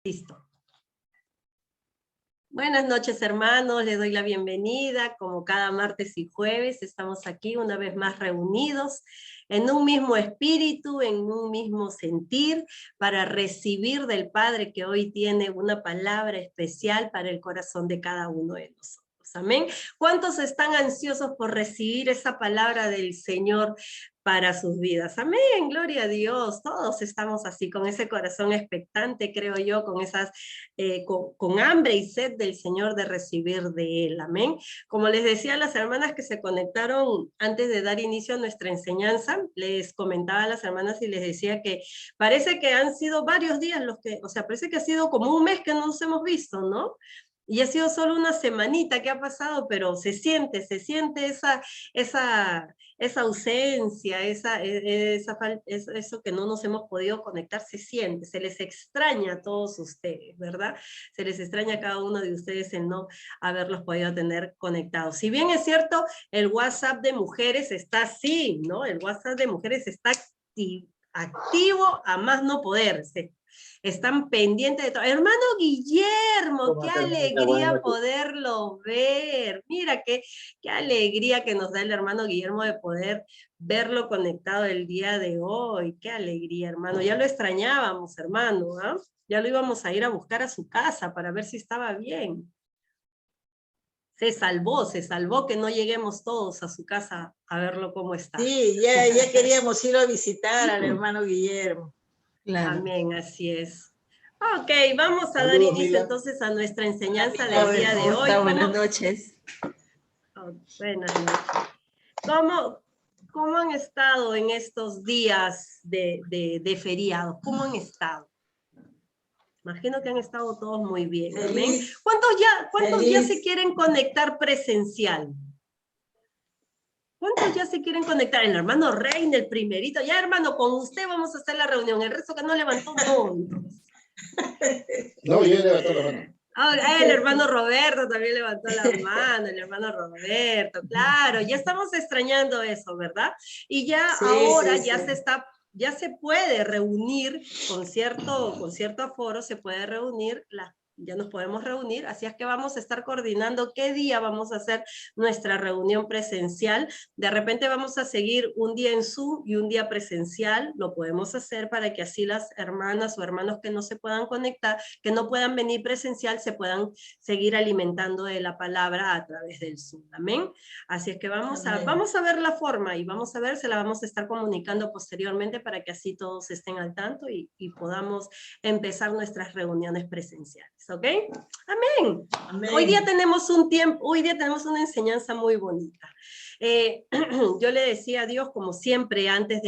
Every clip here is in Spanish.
Listo. Buenas noches, hermanos. Les doy la bienvenida. Como cada martes y jueves, estamos aquí una vez más reunidos en un mismo espíritu, en un mismo sentir, para recibir del Padre que hoy tiene una palabra especial para el corazón de cada uno de nosotros. Amén. ¿Cuántos están ansiosos por recibir esa palabra del Señor para sus vidas? Amén, gloria a Dios. Todos estamos así, con ese corazón expectante, creo yo, con esas, con hambre y sed del Señor de recibir de Él. Amén. Como les decía a las hermanas que se conectaron antes de dar inicio a nuestra enseñanza, les comentaba a las hermanas y les decía que parece que han sido varios días los que, o sea, parece que ha sido como un mes que no nos hemos visto, ¿no? Y ha sido solo una semanita que ha pasado, pero se siente esa ausencia, eso que no nos hemos podido conectar, se siente, se les extraña a todos ustedes, ¿verdad? Se les extraña a cada uno de ustedes el no haberlos podido tener conectados. Si bien es cierto, el WhatsApp de mujeres está así, ¿no? El WhatsApp de mujeres está activo a más no poder, están pendientes de todo. Hermano Guillermo, qué alegría poderlo ver. Mira, qué alegría que nos da el hermano Guillermo de poder verlo conectado el día de hoy. Qué alegría, hermano. Ya lo extrañábamos, hermano, ¿ah? Ya lo íbamos a ir a buscar a su casa para ver si estaba bien. Se salvó que no lleguemos todos a su casa a verlo cómo está. Sí, ya queríamos ir a visitar al hermano Guillermo. Claro. Amén, así es. Ok, vamos a dar inicio entonces a nuestra enseñanza del día de hoy. Buenas noches. Oh, buenas noches. ¿Cómo han estado en estos días de feriados? ¿Cómo han estado? Imagino que han estado todos muy bien. Amén. ¿Cuántos ya se quieren conectar presencial? ¿Cuántos ya se quieren conectar? El hermano Reina, el primerito. Ya, hermano, con usted vamos a hacer la reunión. El resto que no levantó, no. No, yo levanto la mano. El hermano Roberto también levantó la mano, el hermano Roberto, claro, ya estamos extrañando eso, ¿verdad? Y ya sí, ahora sí, ya sí. Ya se puede reunir con cierto aforo, se puede reunir ya nos podemos reunir, así es que vamos a estar coordinando qué día vamos a hacer nuestra reunión presencial. De repente vamos a seguir un día en Zoom y un día presencial, lo podemos hacer para que así las hermanas o hermanos que no se puedan conectar, que no puedan venir presencial, se puedan seguir alimentando de la palabra a través del Zoom. Amén. Así es que vamos a ver la forma y vamos a ver, se la vamos a estar comunicando posteriormente para que así todos estén al tanto y podamos empezar nuestras reuniones presenciales. ¿Ok? Amén. Amén. Hoy día tenemos una enseñanza muy bonita. Yo le decía a Dios, como siempre, antes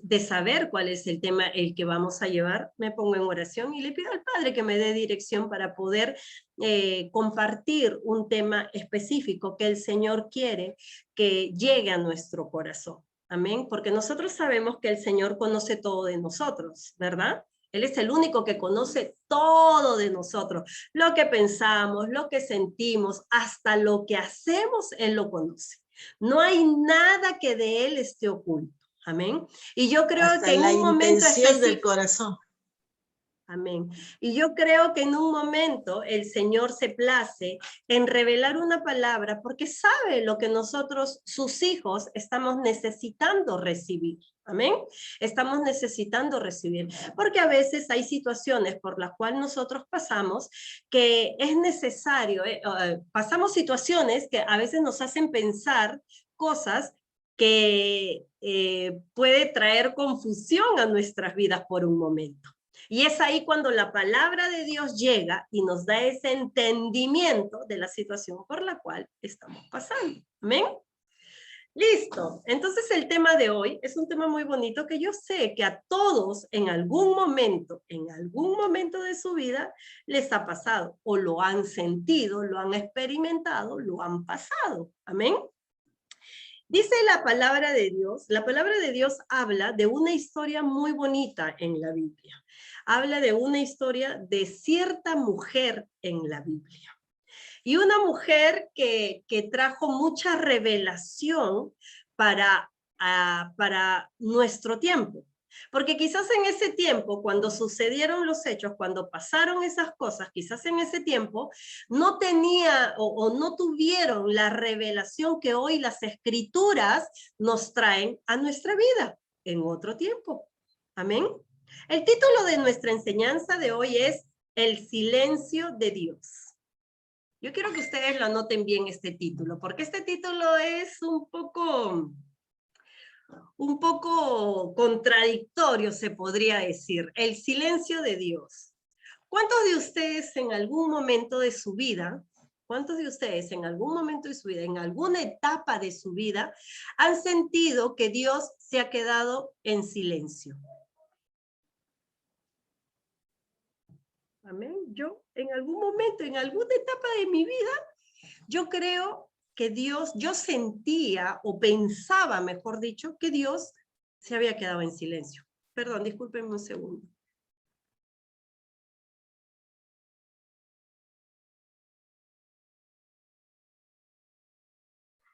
de saber cuál es el tema el que vamos a llevar, me pongo en oración y le pido al Padre que me dé dirección para poder compartir un tema específico que el Señor quiere que llegue a nuestro corazón. Amén. Porque nosotros sabemos que el Señor conoce todo de nosotros, ¿verdad? Él es el único que conoce todo de nosotros, lo que pensamos, lo que sentimos, hasta lo que hacemos, Él lo conoce. No hay nada que de Él esté oculto. Amén. Y yo creo hasta que en un momento específico del corazón. Amén. Y yo creo que en un momento el Señor se place en revelar una palabra porque sabe lo que nosotros, sus hijos, estamos necesitando recibir. Amén. Estamos necesitando recibir. Porque a veces hay situaciones por las cuales nosotros pasamos que es necesario, pasamos situaciones que a veces nos hacen pensar cosas que puede traer confusión a nuestras vidas por un momento. Y es ahí cuando la palabra de Dios llega y nos da ese entendimiento de la situación por la cual estamos pasando. ¿Amén? Listo. Entonces el tema de hoy es un tema muy bonito que yo sé que a todos en algún momento de su vida les ha pasado o lo han sentido, lo han experimentado, lo han pasado. Amén. Dice la palabra de Dios habla de una historia muy bonita en la Biblia. Habla de una historia de cierta mujer en la Biblia. Y una mujer que trajo mucha revelación para nuestro tiempo. Porque quizás en ese tiempo, cuando sucedieron los hechos, cuando pasaron esas cosas, quizás en ese tiempo no tenía o no tuvieron la revelación que hoy las escrituras nos traen a nuestra vida en otro tiempo. Amén. El título de nuestra enseñanza de hoy es El silencio de Dios. Yo quiero que ustedes lo anoten bien este título, porque este título es un poco contradictorio, se podría decir. El silencio de Dios. ¿Cuántos de ustedes en algún momento de su vida, en alguna etapa de su vida, han sentido que Dios se ha quedado en silencio? Amén. Yo en algún momento, en alguna etapa de mi vida, yo creo que Dios, yo sentía o pensaba, mejor dicho, que Dios se había quedado en silencio. Perdón, discúlpenme un segundo.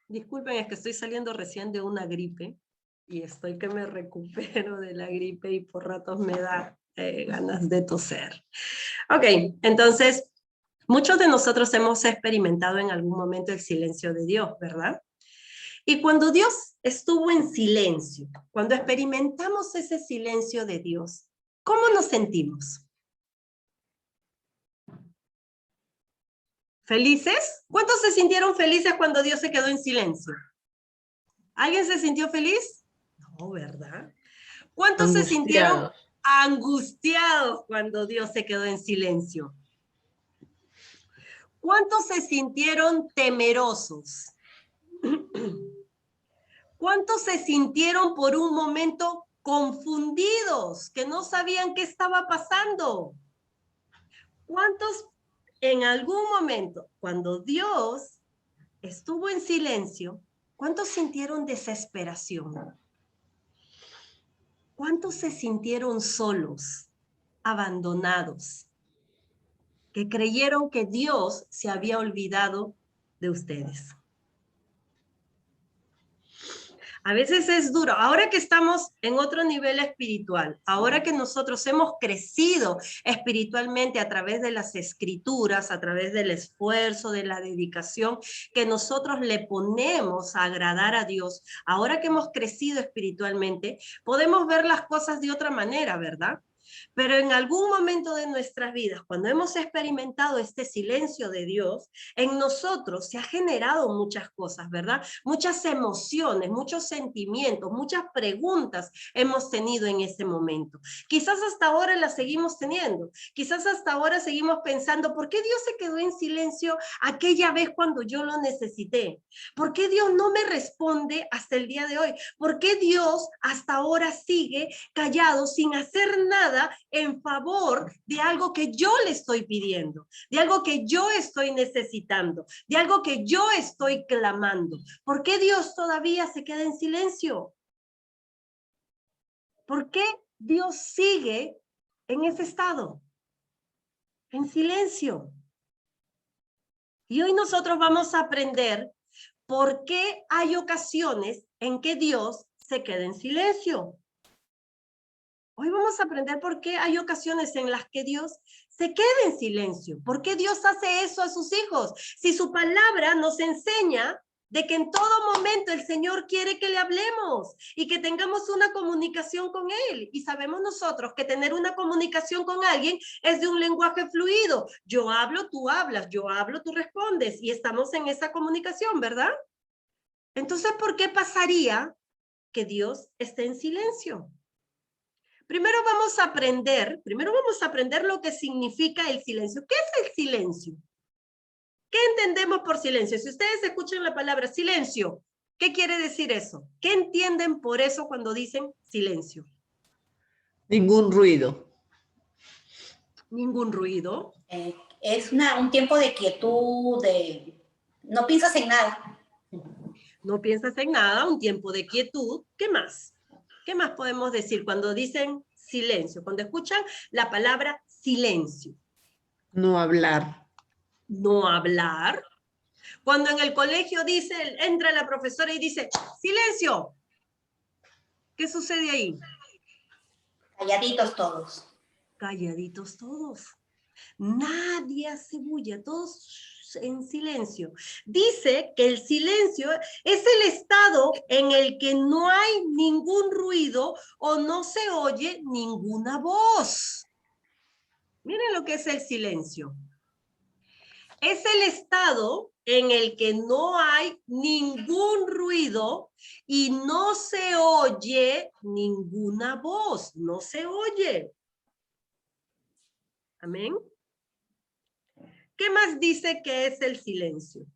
Disculpen, es que estoy saliendo recién de una gripe y estoy que me recupero de la gripe y por ratos me da ganas de toser. Ok, entonces, muchos de nosotros hemos experimentado en algún momento el silencio de Dios, ¿verdad? Y cuando Dios estuvo en silencio, cuando experimentamos ese silencio de Dios, ¿cómo nos sentimos? ¿Felices? ¿Cuántos se sintieron felices cuando Dios se quedó en silencio? ¿Alguien se sintió feliz? No, ¿verdad? ¿Cuántos se sintieron angustiados cuando Dios se quedó en silencio? ¿Cuántos se sintieron temerosos? ¿Cuántos se sintieron por un momento confundidos, que no sabían qué estaba pasando? ¿Cuántos en algún momento, cuando Dios estuvo en silencio, cuántos sintieron desesperación? ¿Cuántos se sintieron solos, abandonados, que creyeron que Dios se había olvidado de ustedes? A veces es duro. Ahora que estamos en otro nivel espiritual, ahora que nosotros hemos crecido espiritualmente a través de las escrituras, a través del esfuerzo, de la dedicación que nosotros le ponemos a agradar a Dios, ahora que hemos crecido espiritualmente, podemos ver las cosas de otra manera, ¿verdad? Pero en algún momento de nuestras vidas, cuando hemos experimentado este silencio de Dios, en nosotros se ha generado muchas cosas, ¿verdad? Muchas emociones, muchos sentimientos, muchas preguntas hemos tenido en ese momento. Quizás hasta ahora las seguimos teniendo. Quizás hasta ahora seguimos pensando, ¿por qué Dios se quedó en silencio aquella vez cuando yo lo necesité? ¿Por qué Dios no me responde hasta el día de hoy? ¿Por qué Dios hasta ahora sigue callado sin hacer nada en favor de algo que yo le estoy pidiendo, de algo que yo estoy necesitando, de algo que yo estoy clamando? ¿Por qué Dios todavía se queda en silencio? ¿Por qué Dios sigue en ese estado? En silencio. Y hoy nosotros vamos a aprender por qué hay ocasiones en que Dios se queda en silencio. Hoy vamos a aprender por qué hay ocasiones en las que Dios se queda en silencio. ¿Por qué Dios hace eso a sus hijos? Si su palabra nos enseña de que en todo momento el Señor quiere que le hablemos y que tengamos una comunicación con Él. Y sabemos nosotros que tener una comunicación con alguien es de un lenguaje fluido. Yo hablo, tú hablas, yo hablo, tú respondes y estamos en esa comunicación, ¿verdad? Entonces, ¿por qué pasaría que Dios esté en silencio? Primero vamos a aprender lo que significa el silencio. ¿Qué es el silencio? ¿Qué entendemos por silencio? Si ustedes escuchan la palabra silencio, ¿qué quiere decir eso? ¿Qué entienden por eso cuando dicen silencio? Ningún ruido. Ningún ruido. Es un tiempo de quietud, no piensas en nada. No piensas en nada, un tiempo de quietud. ¿Qué más? ¿Qué más podemos decir cuando dicen silencio? Cuando escuchan la palabra silencio. No hablar. No hablar. Cuando en el colegio entra la profesora y dice, silencio. ¿Qué sucede ahí? Calladitos todos. Calladitos todos. Nadie hace bulla, todos en silencio. Dice que el silencio es el estado en el que no hay ningún ruido o no se oye ninguna voz. Miren lo que es el silencio. Es el estado en el que no hay ningún ruido y no se oye ninguna voz, no se oye. Amén. ¿Qué más dice que es el silencio?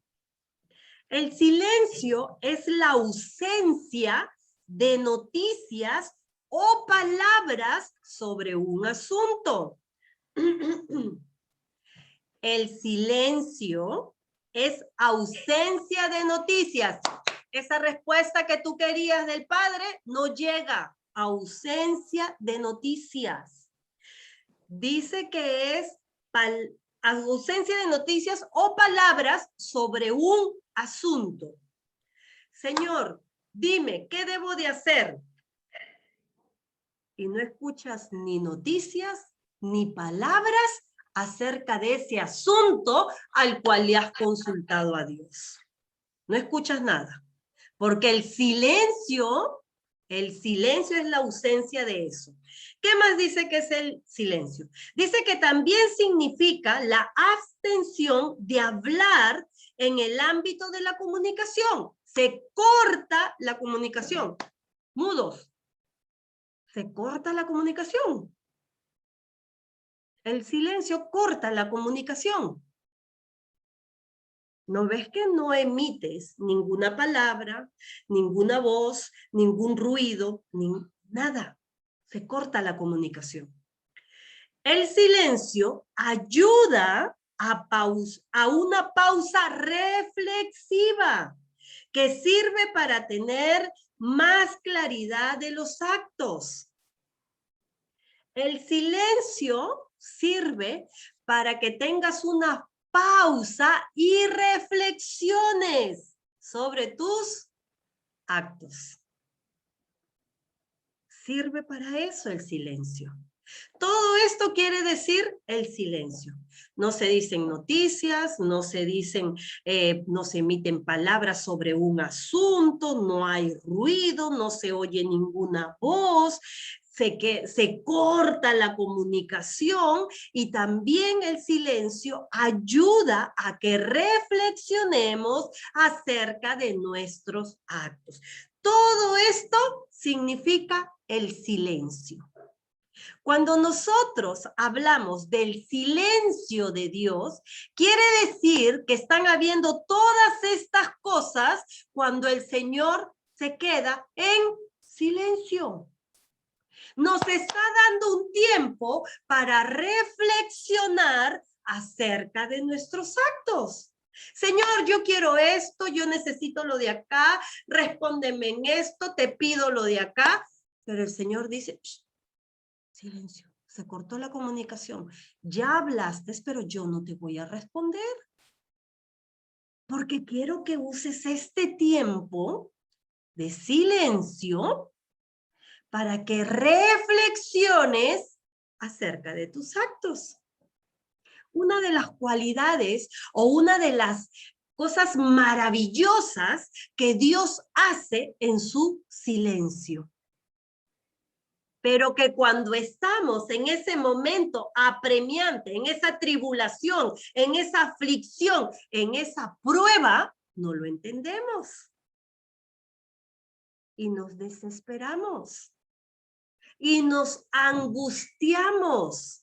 El silencio es la ausencia de noticias o palabras sobre un asunto. El silencio es ausencia de noticias. Esa respuesta que tú querías del Padre no llega. Ausencia de noticias. Dice que es ausencia de noticias o palabras sobre un asunto. Señor, dime, ¿qué debo de hacer? Y no escuchas ni noticias ni palabras acerca de ese asunto al cual le has consultado a Dios. No escuchas nada, porque el silencio es la ausencia de eso. ¿Qué más dice que es el silencio? Dice que también significa la abstención de hablar en el ámbito de la comunicación. Se corta la comunicación. Mudos. Se corta la comunicación. El silencio corta la comunicación. ¿No ves que no emites ninguna palabra, ninguna voz, ningún ruido, nada? Se corta la comunicación. El silencio ayuda a una pausa reflexiva que sirve para tener más claridad de los actos. El silencio sirve para que tengas una pausa y reflexiones sobre tus actos. Sirve para eso el silencio. Todo esto quiere decir el silencio. No se dicen noticias, no se dicen, no se emiten palabras sobre un asunto, no hay ruido, no se oye ninguna voz, se corta la comunicación y también el silencio ayuda a que reflexionemos acerca de nuestros actos. Todo esto significa el silencio. Cuando nosotros hablamos del silencio de Dios, quiere decir que están habiendo todas estas cosas cuando el Señor se queda en silencio. Nos está dando un tiempo para reflexionar acerca de nuestros actos. Señor, yo quiero esto, yo necesito lo de acá, respóndeme en esto, te pido lo de acá. Pero el Señor dice, silencio, se cortó la comunicación. Ya hablaste, pero yo no te voy a responder. Porque quiero que uses este tiempo de silencio para que reflexiones acerca de tus actos. Una de las cualidades o una de las cosas maravillosas que Dios hace en su silencio. Pero que cuando estamos en ese momento apremiante, en esa tribulación, en esa aflicción, en esa prueba, no lo entendemos. Y nos desesperamos. Y nos angustiamos.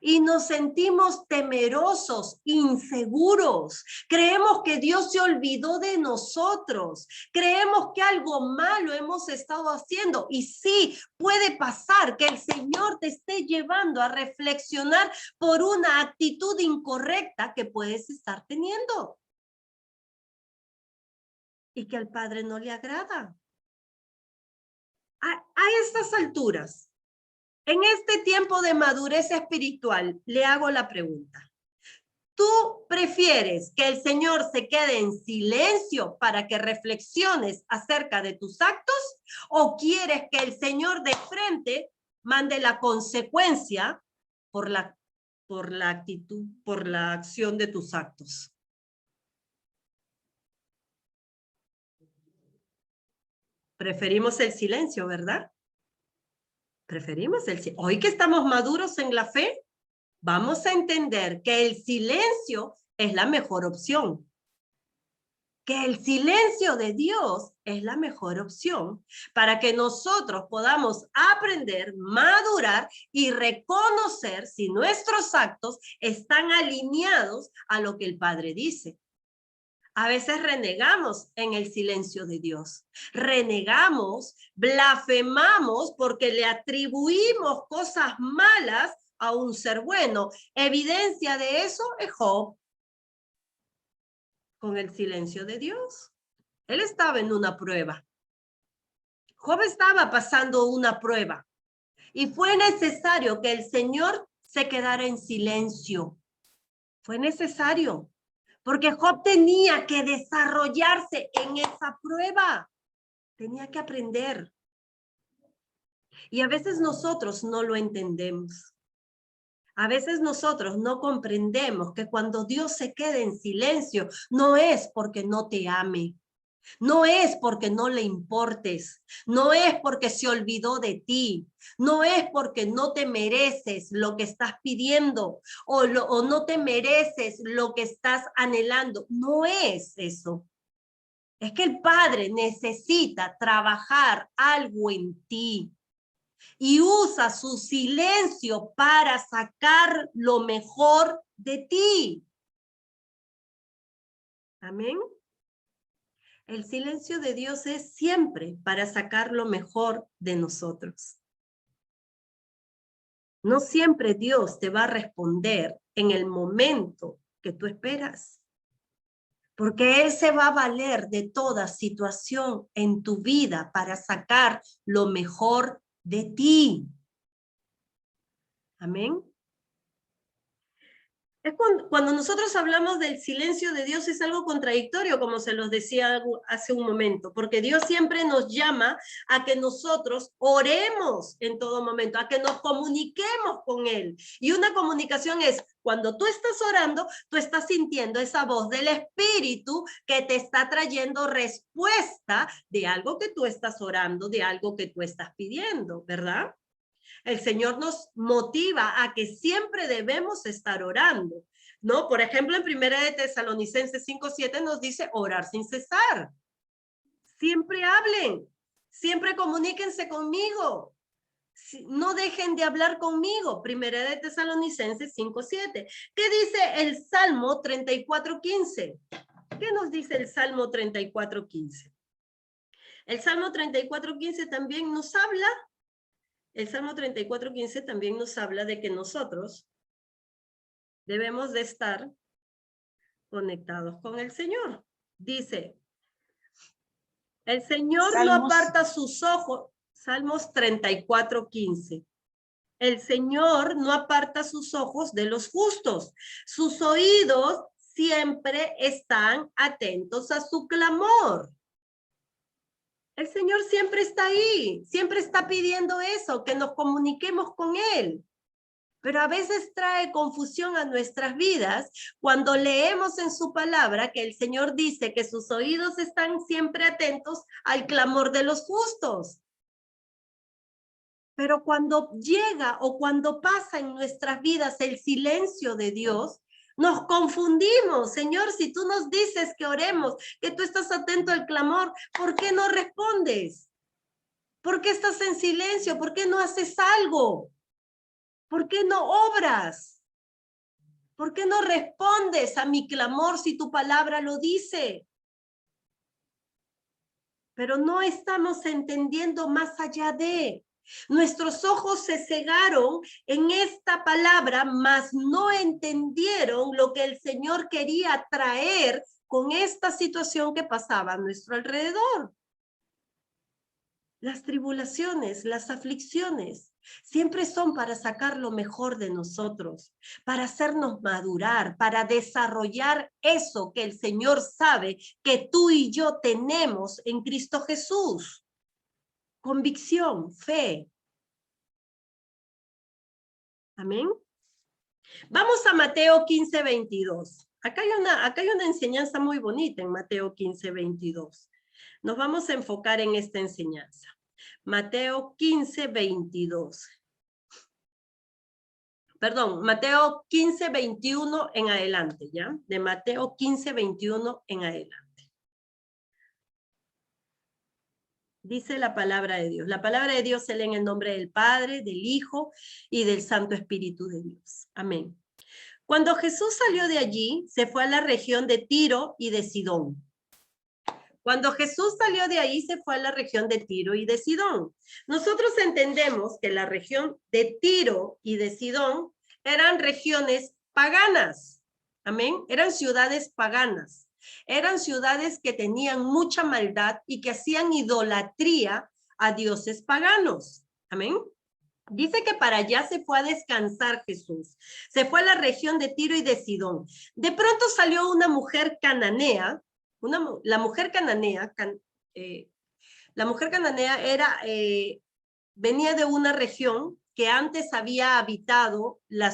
Y nos sentimos temerosos, inseguros. Creemos que Dios se olvidó de nosotros. Creemos que algo malo hemos estado haciendo. Y sí, puede pasar que el Señor te esté llevando a reflexionar por una actitud incorrecta que puedes estar teniendo. Y que al Padre no le agrada. A estas alturas, en este tiempo de madurez espiritual, le hago la pregunta. ¿Tú prefieres que el Señor se quede en silencio para que reflexiones acerca de tus actos? ¿O quieres que el Señor de frente mande la consecuencia por la actitud, por la acción de tus actos. Preferimos el silencio, ¿verdad? Preferimos el silencio. Hoy que estamos maduros en la fe, vamos a entender que el silencio es la mejor opción. Que el silencio de Dios es la mejor opción para que nosotros podamos aprender, madurar y reconocer si nuestros actos están alineados a lo que el Padre dice. A veces renegamos en el silencio de Dios. Renegamos, blasfemamos porque le atribuimos cosas malas a un ser bueno. Evidencia de eso es Job. Con el silencio de Dios. Él estaba en una prueba. Job estaba pasando una prueba. Y fue necesario que el Señor se quedara en silencio. Fue necesario. Porque Job tenía que desarrollarse en esa prueba. Tenía que aprender. Y a veces nosotros no lo entendemos. A veces nosotros no comprendemos que cuando Dios se quede en silencio, no es porque no te ame. No es porque no le importes, no es porque se olvidó de ti, no es porque no te mereces lo que estás pidiendo o no te mereces lo que estás anhelando. No es eso. Es que el Padre necesita trabajar algo en ti y usa su silencio para sacar lo mejor de ti. Amén. El silencio de Dios es siempre para sacar lo mejor de nosotros. No siempre Dios te va a responder en el momento que tú esperas, porque Él se va a valer de toda situación en tu vida para sacar lo mejor de ti. Amén. Es cuando nosotros hablamos del silencio de Dios es algo contradictorio, como se los decía hace un momento, porque Dios siempre nos llama a que nosotros oremos en todo momento, a que nos comuniquemos con Él. Y una comunicación es, cuando tú estás orando, tú estás sintiendo esa voz del Espíritu que te está trayendo respuesta de algo que tú estás orando, de algo que tú estás pidiendo, ¿verdad? El Señor nos motiva a que siempre debemos estar orando, ¿no? Por ejemplo, en 1 de Tesalonicenses 5:7 nos dice orar sin cesar. Siempre hablen, siempre comuníquense conmigo. No dejen de hablar conmigo. 1 de Tesalonicenses 5:7. ¿Qué dice el Salmo 34:15? ¿Qué nos dice el Salmo 34:15? El Salmo 34:15 también nos habla. El Salmo 34:15 también nos habla de que nosotros debemos de estar conectados con el Señor. Dice, el Señor no aparta sus ojos, Salmos 34:15. El Señor no aparta sus ojos de los justos. Sus oídos siempre están atentos a su clamor. El Señor siempre está ahí, siempre está pidiendo eso, que nos comuniquemos con Él. Pero a veces trae confusión a nuestras vidas cuando leemos en su palabra que el Señor dice que sus oídos están siempre atentos al clamor de los justos. Pero cuando llega o cuando pasa en nuestras vidas el silencio de Dios, nos confundimos. Señor, si tú nos dices que oremos, que tú estás atento al clamor, ¿por qué no respondes? ¿Por qué estás en silencio? ¿Por qué no haces algo? ¿Por qué no obras? ¿Por qué no respondes a mi clamor si tu palabra lo dice? Pero no estamos entendiendo más allá de. Nuestros ojos se cegaron en esta palabra, mas no entendieron lo que el Señor quería traer con esta situación que pasaba a nuestro alrededor. Las tribulaciones, las aflicciones, siempre son para sacar lo mejor de nosotros, para hacernos madurar, para desarrollar eso que el Señor sabe que tú y yo tenemos en Cristo Jesús. Convicción, fe. Amén. Vamos a Mateo 15, 22. Acá hay una enseñanza muy bonita en Mateo 15, 22. Nos vamos a enfocar en esta enseñanza. Mateo 15, 22. Perdón, Mateo 15, 21 en adelante, ¿ya? De Mateo 15, 21 en adelante. Dice la palabra de Dios. La palabra de Dios se lee en el nombre del Padre, del Hijo y del Santo Espíritu de Dios. Amén. Cuando Jesús salió de allí, se fue a la región de Tiro y de Sidón. Cuando Jesús salió de ahí, se fue a la región de Tiro y de Sidón. Nosotros entendemos que la región de Tiro y de Sidón eran regiones paganas. Amén. Eran ciudades paganas. Eran ciudades que tenían mucha maldad y que hacían idolatría a dioses paganos. Amén. Dice que para allá se fue a descansar Jesús. Se fue a la región de Tiro y de Sidón. De pronto salió una mujer cananea. La mujer cananea venía de una región que antes había habitado la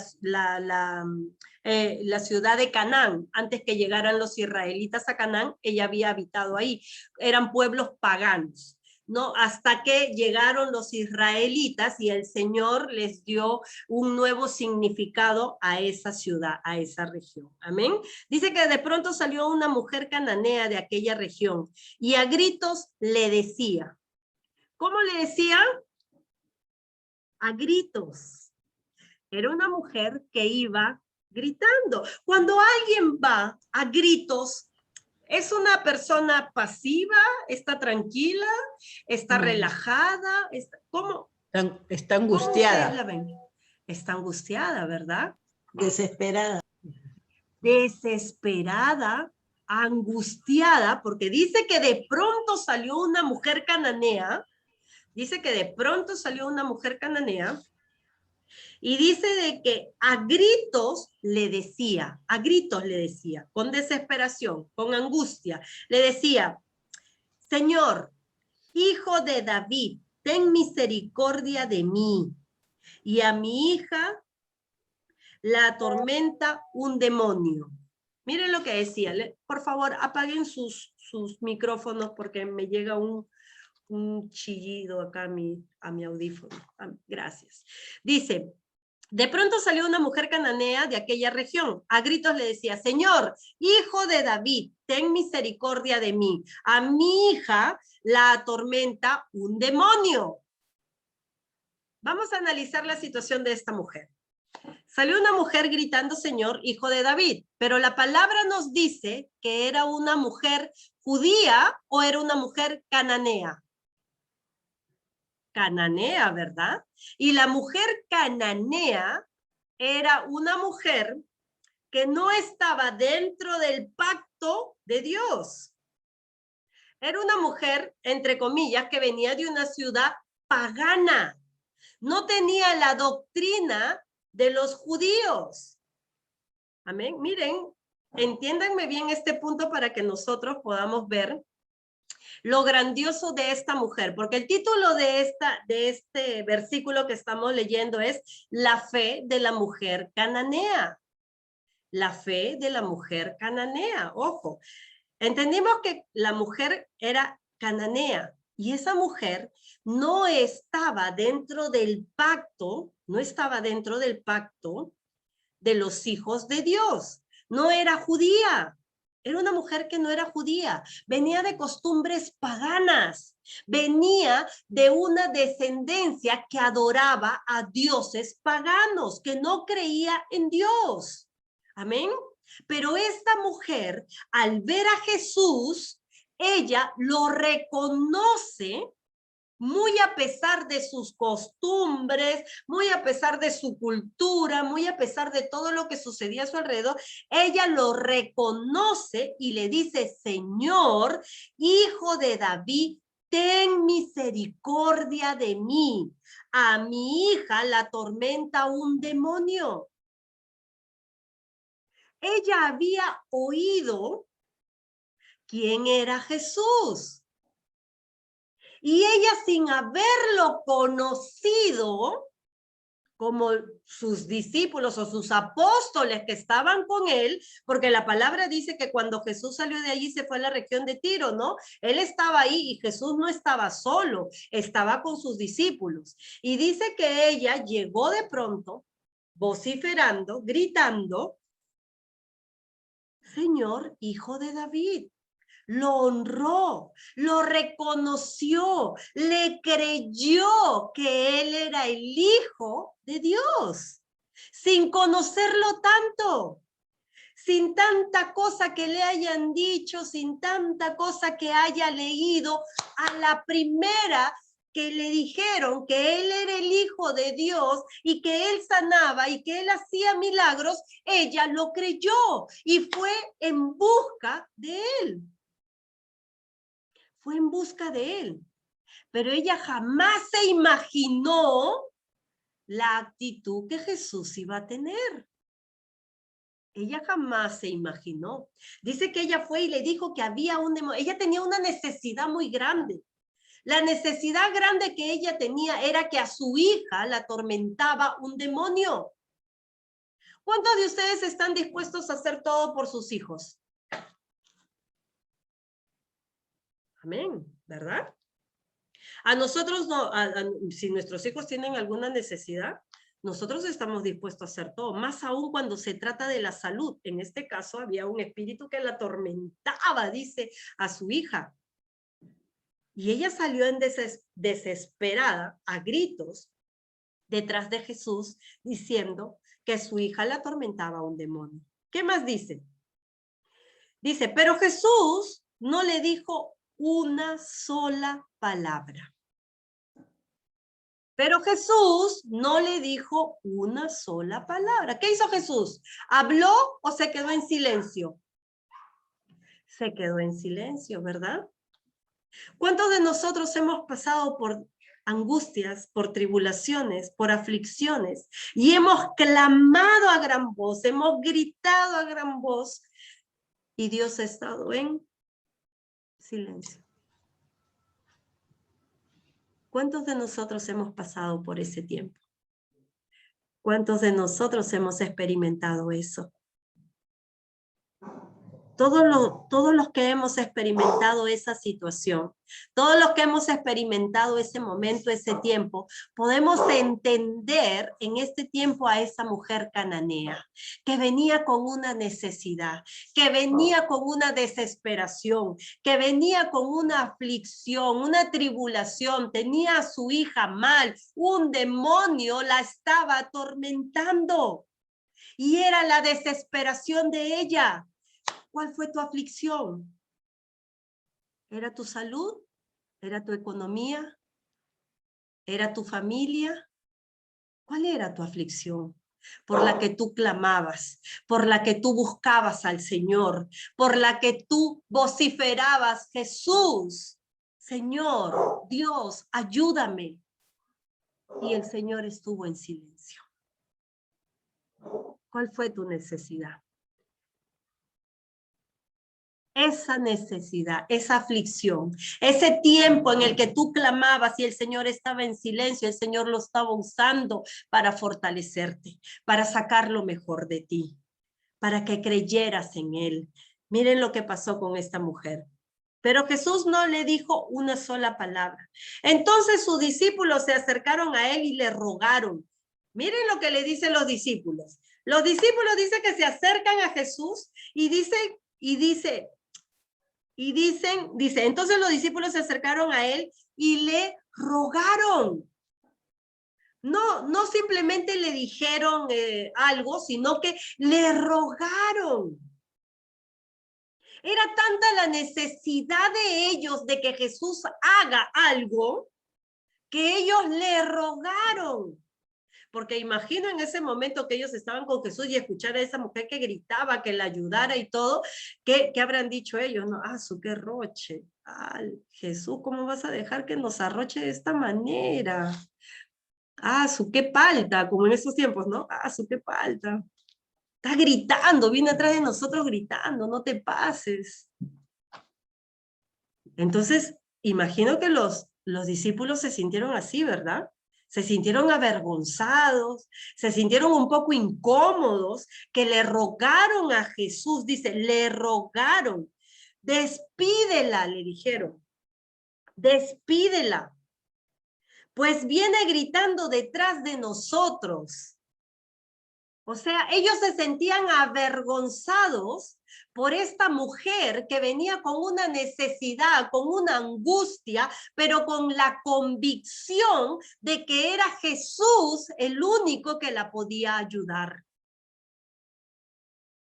ciudad de Canaán. Antes que llegaran los israelitas a Canaán, ella había habitado ahí. Eran pueblos paganos, ¿no? Hasta que llegaron los israelitas y el Señor les dio un nuevo significado a esa ciudad, a esa región. Amén. Dice que de pronto salió una mujer cananea de aquella región y a gritos le decía. ¿Cómo le decía? A gritos. Era una mujer que iba gritando. Cuando alguien va a gritos, ¿es una persona pasiva? ¿Está tranquila? ¿Está relajada? ¿Cómo? Está angustiada. ¿Cómo la ven? Está angustiada, ¿verdad? Desesperada. Desesperada, angustiada, porque dice que de pronto salió una mujer cananea. Dice que de pronto salió una mujer cananea. Y dice de que a gritos le decía, con desesperación, con angustia, le decía, Señor, Hijo de David, ten misericordia de mí. Y a mi hija la atormenta un demonio. Miren lo que decía. Por favor, apaguen sus micrófonos porque me llega un chillido acá a mi audífono. Gracias. Dice, de pronto salió una mujer cananea de aquella región. A gritos le decía, Señor, Hijo de David, ten misericordia de mí. A mi hija la atormenta un demonio. Vamos a analizar la situación de esta mujer. Salió una mujer gritando, Señor, Hijo de David, pero la palabra nos dice que era una mujer judía o era una mujer cananea. Cananea, ¿verdad? Y la mujer cananea era una mujer que no estaba dentro del pacto de Dios. Era una mujer, entre comillas, que venía de una ciudad pagana. No tenía la doctrina de los judíos. Amén. Miren, entiéndanme bien este punto para que nosotros podamos ver lo grandioso de esta mujer, porque el título de este versículo que estamos leyendo es la fe de la mujer cananea. La fe de la mujer cananea. Ojo, entendimos que la mujer era cananea y esa mujer no estaba dentro del pacto, de los hijos de Dios. No era judía. Era una mujer que no era judía, venía de costumbres paganas, venía de una descendencia que adoraba a dioses paganos, que no creía en Dios. Amén. Pero esta mujer, al ver a Jesús, ella lo reconoce, muy a pesar de sus costumbres, muy a pesar de su cultura, muy a pesar de todo lo que sucedía a su alrededor, ella lo reconoce y le dice, Señor, Hijo de David, ten misericordia de mí. A mi hija la atormenta un demonio. Ella había oído quién era Jesús. Y ella, sin haberlo conocido, como sus discípulos o sus apóstoles que estaban con él, porque la palabra dice que cuando Jesús salió de allí se fue a la región de Tiro, ¿no? Él estaba ahí y Jesús no estaba solo, estaba con sus discípulos. Y dice que ella llegó de pronto, vociferando, gritando, Señor, Hijo de David. Lo honró, lo reconoció, le creyó que él era el Hijo de Dios, sin conocerlo tanto, sin tanta cosa que le hayan dicho, sin tanta cosa que haya leído. A la primera que le dijeron que él era el Hijo de Dios y que él sanaba y que él hacía milagros, ella lo creyó y fue en busca de él. Fue en busca de él, pero ella jamás se imaginó la actitud que Jesús iba a tener. Ella jamás se imaginó. Dice que ella fue y le dijo que había un demonio. Ella tenía una necesidad muy grande. La necesidad grande que ella tenía era que a su hija la atormentaba un demonio. ¿Cuántos de ustedes están dispuestos a hacer todo por sus hijos? Amén, ¿verdad? A nosotros, no, si nuestros hijos tienen alguna necesidad, nosotros estamos dispuestos a hacer todo, más aún cuando se trata de la salud. En este caso había un espíritu que la atormentaba, dice, a su hija. Y ella salió en desesperada, a gritos, detrás de Jesús, diciendo que su hija la atormentaba un demonio. ¿Qué más dice? Dice, pero Jesús no le dijo una sola palabra. Pero Jesús no le dijo una sola palabra. ¿Qué hizo Jesús? ¿Habló o se quedó en silencio? Se quedó en silencio, ¿verdad? ¿Cuántos de nosotros hemos pasado por angustias, por tribulaciones, por aflicciones y hemos clamado a gran voz, hemos gritado a gran voz y Dios ha estado en silencio? ¿Cuántos de nosotros hemos pasado por ese tiempo? ¿Cuántos de nosotros hemos experimentado eso? Todos los que hemos experimentado esa situación, todos los que hemos experimentado ese momento, ese tiempo, podemos entender en este tiempo a esa mujer cananea, que venía con una necesidad, que venía con una desesperación, que venía con una aflicción, una tribulación, tenía a su hija mal, un demonio la estaba atormentando y era la desesperación de ella. ¿Cuál fue tu aflicción? ¿Era tu salud? ¿Era tu economía? ¿Era tu familia? ¿Cuál era tu aflicción? Por la que tú clamabas, por la que tú buscabas al Señor, por la que tú vociferabas, Jesús, Señor, Dios, ayúdame. Y el Señor estuvo en silencio. ¿Cuál fue tu necesidad? Esa necesidad, esa aflicción, ese tiempo en el que tú clamabas y el Señor estaba en silencio, el Señor lo estaba usando para fortalecerte, para sacar lo mejor de ti, para que creyeras en Él. Miren lo que pasó con esta mujer. Pero Jesús no le dijo una sola palabra. Entonces sus discípulos se acercaron a Él y le rogaron. Miren lo que le dicen los discípulos. Los discípulos dicen que se acercan a Jesús y dice, entonces los discípulos se acercaron a él y le rogaron. No simplemente le dijeron algo, sino que le rogaron. Era tanta la necesidad de ellos de que Jesús haga algo, que ellos le rogaron. Porque imagino en ese momento que ellos estaban con Jesús y escuchar a esa mujer que gritaba, que la ayudara y todo, ¿qué habrán dicho ellos? No, qué roche. Jesús, ¿cómo vas a dejar que nos arroche de esta manera? Qué palta, como en esos tiempos, ¿no? Qué palta. Está gritando, viene atrás de nosotros gritando, no te pases. Entonces, imagino que los discípulos se sintieron así, ¿verdad? se sintieron avergonzados, se sintieron un poco incómodos, que le rogaron a Jesús, dice, le rogaron, despídela, le dijeron, despídela, pues viene gritando detrás de nosotros. O sea, ellos se sentían avergonzados por esta mujer que venía con una necesidad, con una angustia, pero con la convicción de que era Jesús el único que la podía ayudar.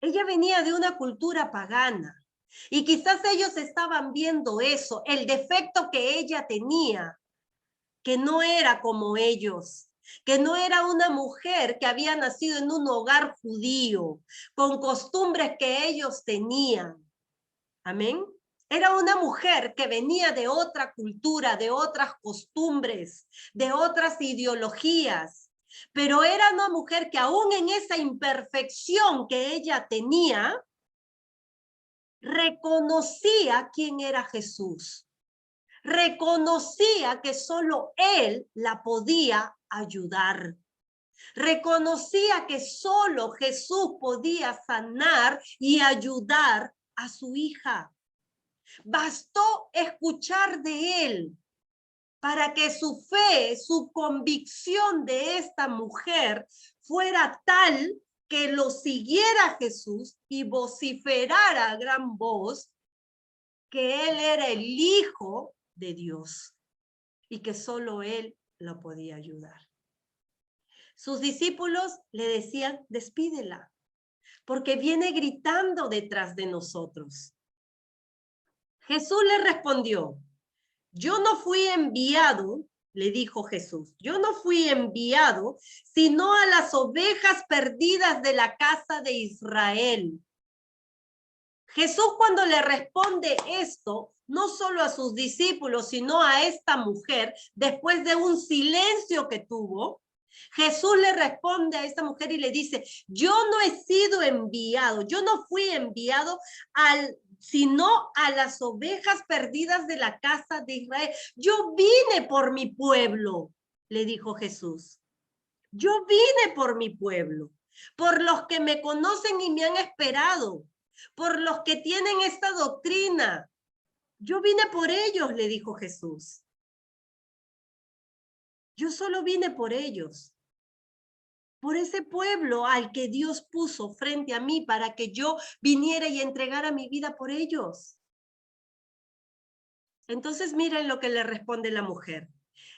Ella venía de una cultura pagana y quizás ellos estaban viendo eso, el defecto que ella tenía, que no era como ellos, que no era una mujer que había nacido en un hogar judío, con costumbres que ellos tenían. Amén. Era una mujer que venía de otra cultura, de otras costumbres, de otras ideologías, pero era una mujer que aún en esa imperfección que ella tenía, reconocía quién era Jesús. Reconocía que solo él la podía ayudar. Reconocía que solo Jesús podía sanar y ayudar a su hija. Bastó escuchar de él para que su fe, su convicción de esta mujer fuera tal que lo siguiera Jesús y vociferara a gran voz que él era el Hijo de Dios y que solo él lo podía ayudar. Sus discípulos le decían, despídela, porque viene gritando detrás de nosotros. Jesús le respondió, yo no fui enviado, le dijo Jesús, yo no fui enviado, sino a las ovejas perdidas de la casa de Israel. Jesús cuando le responde esto, no solo a sus discípulos, sino a esta mujer, después de un silencio que tuvo, Jesús le responde a esta mujer y le dice, yo no he sido enviado, yo no fui enviado sino a las ovejas perdidas de la casa de Israel. Yo vine por mi pueblo, le dijo Jesús. Yo vine por mi pueblo, por los que me conocen y me han esperado, por los que tienen esta doctrina. Yo vine por ellos, le dijo Jesús. Yo solo vine por ellos, por ese pueblo al que Dios puso frente a mí para que yo viniera y entregara mi vida por ellos. Entonces miren lo que le responde la mujer.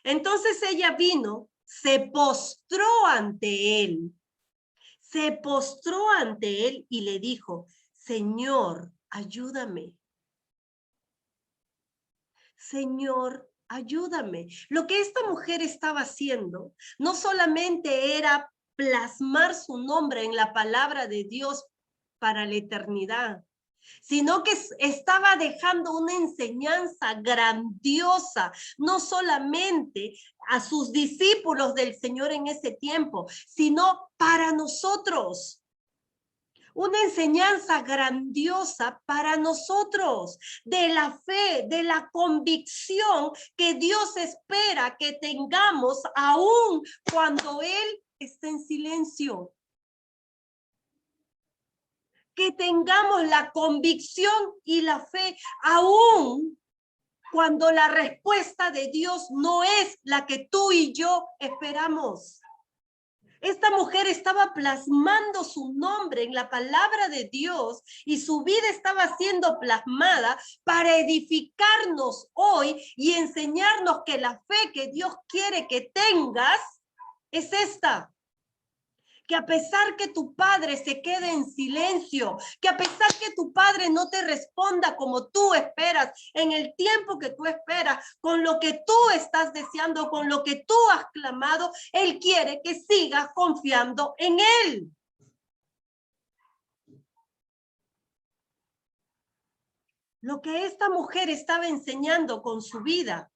Entonces ella vino, se postró ante él. Se postró ante él y le dijo, Señor, ayúdame. Señor, ayúdame. Lo que esta mujer estaba haciendo no solamente era plasmar su nombre en la palabra de Dios para la eternidad, sino que estaba dejando una enseñanza grandiosa, no solamente a sus discípulos del Señor en ese tiempo, sino para nosotros. Una enseñanza grandiosa para nosotros, de la fe, de la convicción que Dios espera que tengamos aún cuando Él está en silencio. Que tengamos la convicción y la fe aún cuando la respuesta de Dios no es la que tú y yo esperamos. Esta mujer estaba plasmando su nombre en la palabra de Dios y su vida estaba siendo plasmada para edificarnos hoy y enseñarnos que la fe que Dios quiere que tengas es esta. Que a pesar que tu padre se quede en silencio, que a pesar que tu padre no te responda como tú esperas, en el tiempo que tú esperas, con lo que tú estás deseando, con lo que tú has clamado, Él quiere que sigas confiando en Él. Lo que esta mujer estaba enseñando con su vida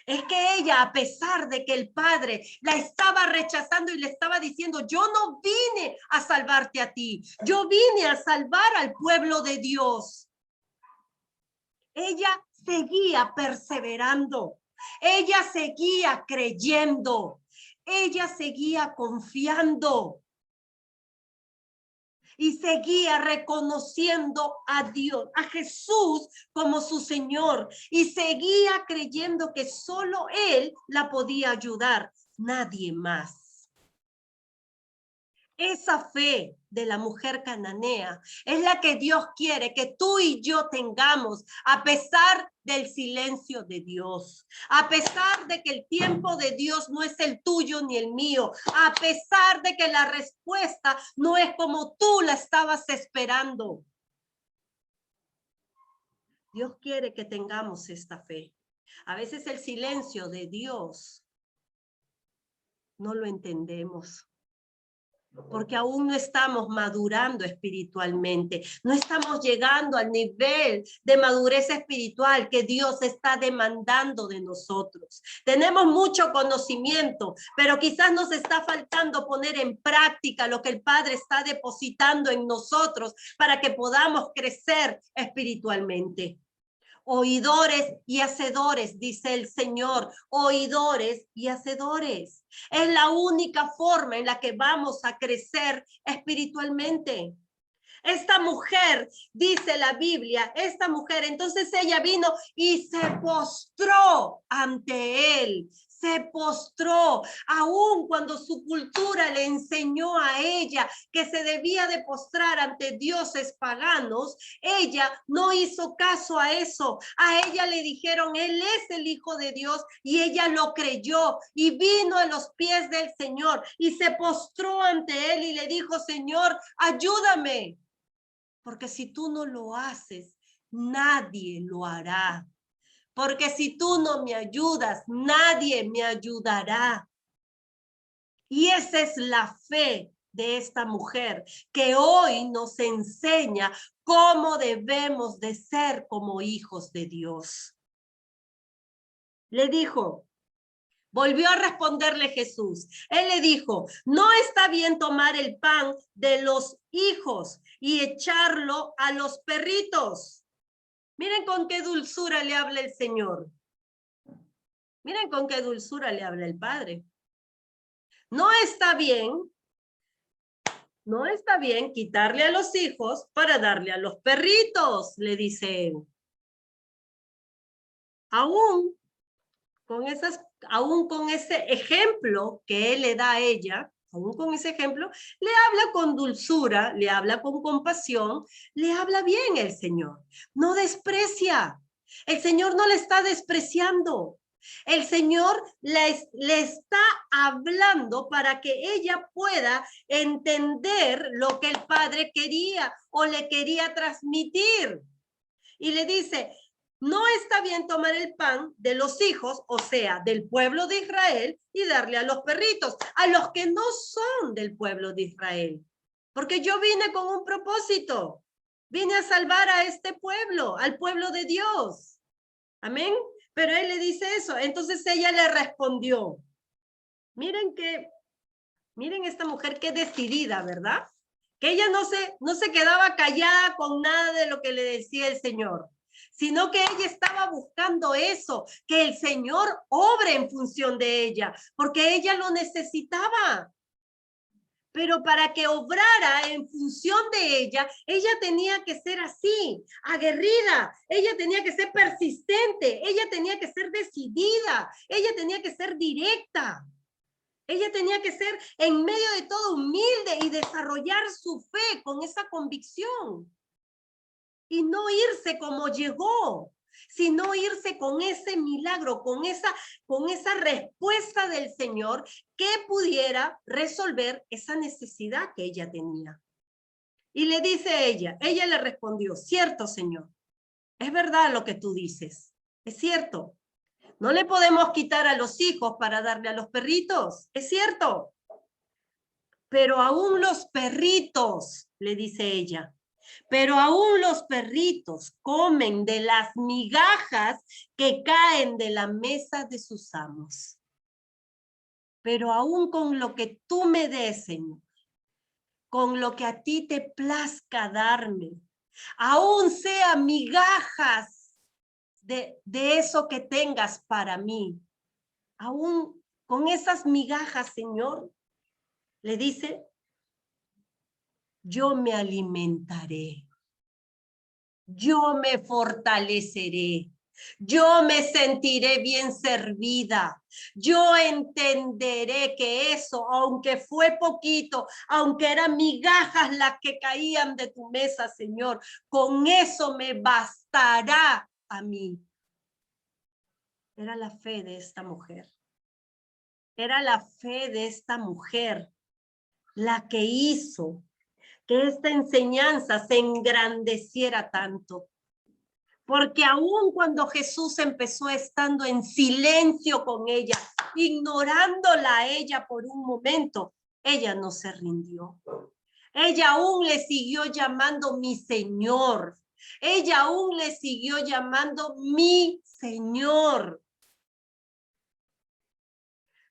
es que ella, a pesar de que el padre la estaba rechazando y le estaba diciendo, yo no vine a salvarte a ti, yo vine a salvar al pueblo de Dios. Ella seguía perseverando, ella seguía creyendo, ella seguía confiando y seguía reconociendo a Dios, a Jesús como su Señor, y seguía creyendo que solo Él la podía ayudar, nadie más. Esa fe de la mujer cananea es la que Dios quiere que tú y yo tengamos, a pesar del silencio de Dios, a pesar de que el tiempo de Dios no es el tuyo ni el mío, a pesar de que la respuesta no es como tú la estabas esperando. Dios quiere que tengamos esta fe. A veces el silencio de Dios no lo entendemos, porque aún no estamos madurando espiritualmente, no estamos llegando al nivel de madurez espiritual que Dios está demandando de nosotros. Tenemos mucho conocimiento, pero quizás nos está faltando poner en práctica lo que el Padre está depositando en nosotros para que podamos crecer espiritualmente. Oidores y hacedores, dice el Señor, oidores y hacedores. Es la única forma en la que vamos a crecer espiritualmente. Esta mujer, dice la Biblia, esta mujer, entonces ella vino y se postró ante él. Se postró, aun cuando su cultura le enseñó a ella que se debía de postrar ante dioses paganos, ella no hizo caso a eso. A ella le dijeron, él es el Hijo de Dios, y ella lo creyó y vino a los pies del Señor y se postró ante él y le dijo, Señor, ayúdame, porque si tú no lo haces, nadie lo hará. Porque si tú no me ayudas, nadie me ayudará. Y esa es la fe de esta mujer que hoy nos enseña cómo debemos de ser como hijos de Dios. Le dijo, volvió a responderle Jesús. Él le dijo, no está bien tomar el pan de los hijos y echarlo a los perritos. Miren con qué dulzura le habla el Señor. Miren con qué dulzura le habla el Padre. No está bien quitarle a los hijos para darle a los perritos, le dice él. Aún con ese ejemplo que él le da a ella, aún con ese ejemplo, le habla con dulzura, le habla con compasión, le habla bien el Señor. No desprecia. El Señor no le está despreciando. El Señor le está hablando para que ella pueda entender lo que el Padre quería o le quería transmitir. Y le dice, no está bien tomar el pan de los hijos, o sea, del pueblo de Israel, y darle a los perritos, a los que no son del pueblo de Israel. Porque yo vine con un propósito. Vine a salvar a este pueblo, al pueblo de Dios. Amén. Pero él le dice eso. Entonces ella le respondió. Miren esta mujer qué decidida, ¿verdad? Que ella no se quedaba callada con nada de lo que le decía el Señor, sino que ella estaba buscando eso, que el Señor obre en función de ella, porque ella lo necesitaba. Pero para que obrara en función de ella tenía que ser así, aguerrida, ella tenía que ser persistente, ella tenía que ser decidida, ella tenía que ser directa. Ella tenía que ser en medio de todo humilde y desarrollar su fe con esa convicción. Y no irse como llegó, sino irse con ese milagro, con esa respuesta del Señor que pudiera resolver esa necesidad que ella tenía. Y le dice ella le respondió, cierto, Señor, es verdad lo que tú dices, es cierto. No le podemos quitar a los hijos para darle a los perritos, es cierto. Pero aún los perritos, le dice ella, pero aún los perritos comen de las migajas que caen de la mesa de sus amos. Pero aún con lo que tú me des, Señor, con lo que a ti te plazca darme, aún sea migajas de eso que tengas para mí, aún con esas migajas, Señor, le dice, yo me alimentaré, yo me fortaleceré, yo me sentiré bien servida, yo entenderé que eso, aunque fue poquito, aunque eran migajas las que caían de tu mesa, Señor, con eso me bastará a mí. Era la fe de esta mujer. Era la fe de esta mujer la que hizo que esta enseñanza se engrandeciera tanto. Porque aún cuando Jesús empezó estando en silencio con ella, ignorándola a ella por un momento, ella no se rindió. Ella aún le siguió llamando mi Señor. Ella aún le siguió llamando mi Señor.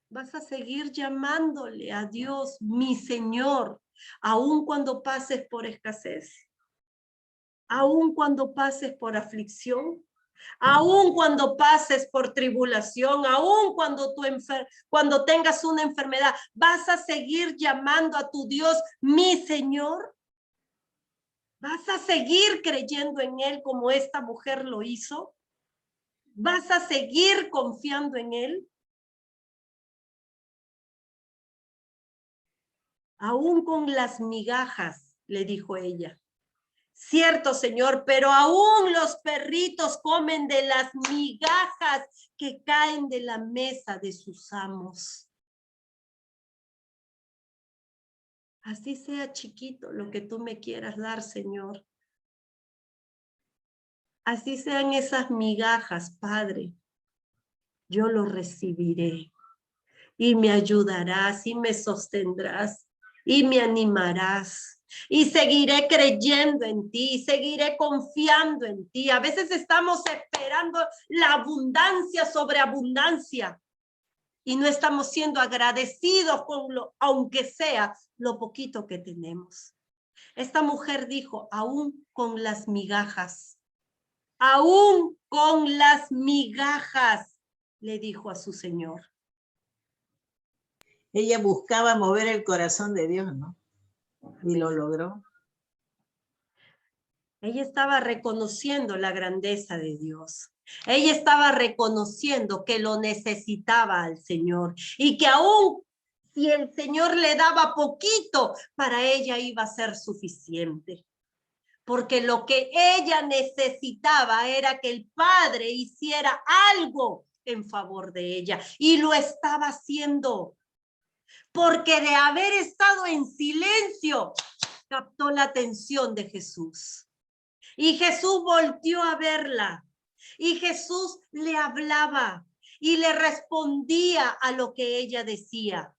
Vas a seguir llamándole a Dios mi Señor, aun cuando pases por escasez, aun cuando pases por aflicción, aun cuando pases por tribulación, aun cuando tengas una enfermedad, ¿vas a seguir llamando a tu Dios mi Señor? ¿Vas a seguir creyendo en Él como esta mujer lo hizo? ¿Vas a seguir confiando en Él? Aún con las migajas, le dijo ella. Cierto, Señor, pero aún los perritos comen de las migajas que caen de la mesa de sus amos. Así sea chiquito lo que tú me quieras dar, Señor. Así sean esas migajas, Padre. Yo lo recibiré y me ayudarás y me sostendrás y me animarás. Y seguiré creyendo en ti, seguiré confiando en ti. A veces estamos esperando la abundancia sobre abundancia y no estamos siendo agradecidos con aunque sea lo poquito que tenemos. Esta mujer dijo, aún con las migajas, aún con las migajas, le dijo a su Señor. Ella buscaba mover el corazón de Dios, ¿no? Y lo logró. Ella estaba reconociendo la grandeza de Dios. Ella estaba reconociendo que lo necesitaba al Señor y que aún si el Señor le daba poquito, para ella iba a ser suficiente. Porque lo que ella necesitaba era que el Padre hiciera algo en favor de ella y lo estaba haciendo. Porque de haber estado en silencio, captó la atención de Jesús. Y Jesús volteó a verla. Y Jesús le hablaba y le respondía a lo que ella decía.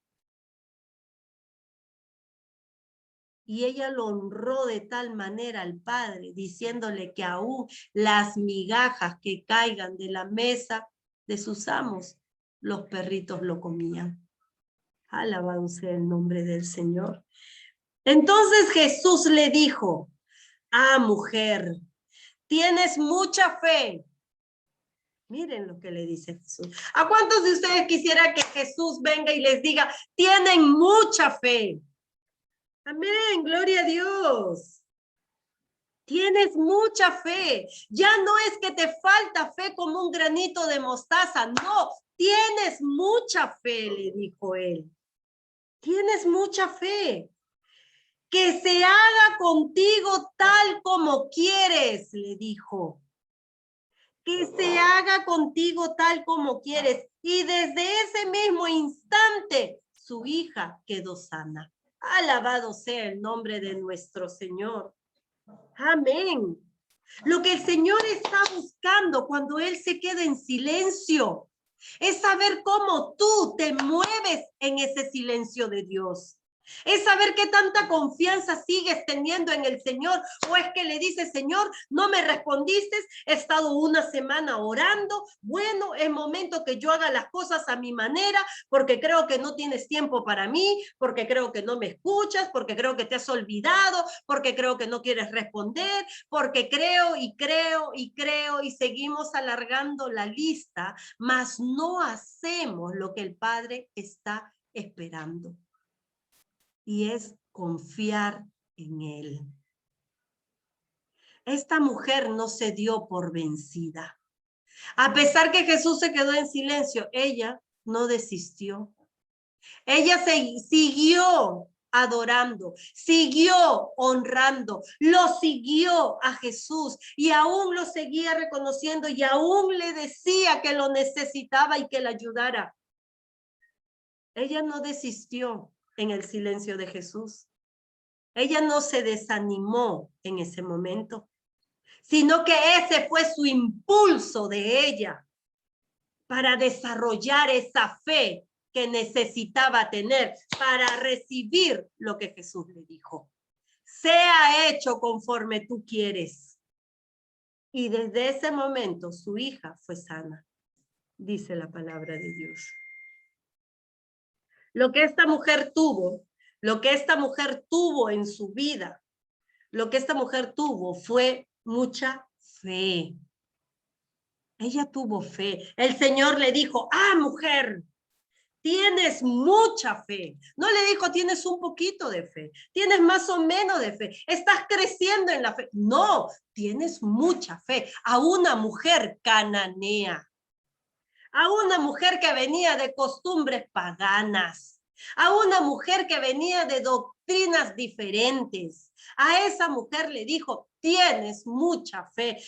Y ella lo honró de tal manera al Padre, diciéndole que aún las migajas que caigan de la mesa de sus amos, los perritos lo comían. Alabado sea el nombre del Señor. Entonces Jesús le dijo, mujer, tienes mucha fe. Miren lo que le dice Jesús. ¿A cuántos de ustedes quisiera que Jesús venga y les diga, tienen mucha fe? Amén, gloria a Dios. Tienes mucha fe. Ya no es que te falta fe como un granito de mostaza. No, tienes mucha fe, le dijo él. Tienes mucha fe. Que se haga contigo tal como quieres, le dijo. Que se haga contigo tal como quieres. Y desde ese mismo instante, su hija quedó sana. Alabado sea el nombre de nuestro Señor. Amén. Lo que el Señor está buscando cuando Él se queda en silencio es saber cómo tú te mueves en ese silencio de Dios. Es saber qué tanta confianza sigues teniendo en el Señor, o es que le dices, Señor, no me respondiste, he estado una semana orando, bueno, es momento que yo haga las cosas a mi manera, porque creo que no tienes tiempo para mí, porque creo que no me escuchas, porque creo que te has olvidado, porque creo que no quieres responder, porque creo y creo y creo y seguimos alargando la lista, mas no hacemos lo que el Padre está esperando. Y es confiar en Él. Esta mujer no se dio por vencida. A pesar que Jesús se quedó en silencio, ella no desistió. Ella siguió adorando, siguió honrando, lo siguió a Jesús y aún lo seguía reconociendo y aún le decía que lo necesitaba y que le ayudara. Ella no desistió en el silencio de Jesús. Ella no se desanimó en ese momento, sino que ese fue su impulso de ella para desarrollar esa fe que necesitaba tener para recibir lo que Jesús le dijo. Sea hecho conforme tú quieres. Y desde ese momento su hija fue sana, dice la palabra de Dios. Lo que esta mujer tuvo en su vida, lo que esta mujer tuvo fue mucha fe. Ella tuvo fe. El Señor le dijo, mujer, tienes mucha fe. No le dijo, tienes un poquito de fe, tienes más o menos de fe, estás creciendo en la fe. No, tienes mucha fe. A una mujer cananea, a una mujer que venía de costumbres paganas, a una mujer que venía de doctrinas diferentes. A esa mujer le dijo, tienes mucha fe.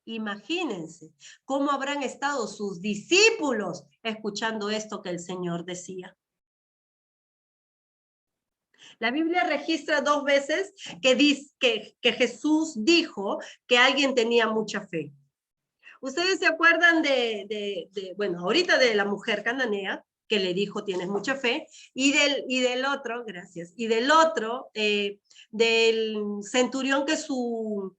Imagínense cómo habrán estado sus discípulos escuchando esto que el Señor decía. La Biblia registra 2 veces que Jesús dijo que alguien tenía mucha fe. ¿Ustedes se acuerdan bueno, ahorita de la mujer cananea, que le dijo, tienes mucha fe, y del otro, gracias, y del otro, del centurión que su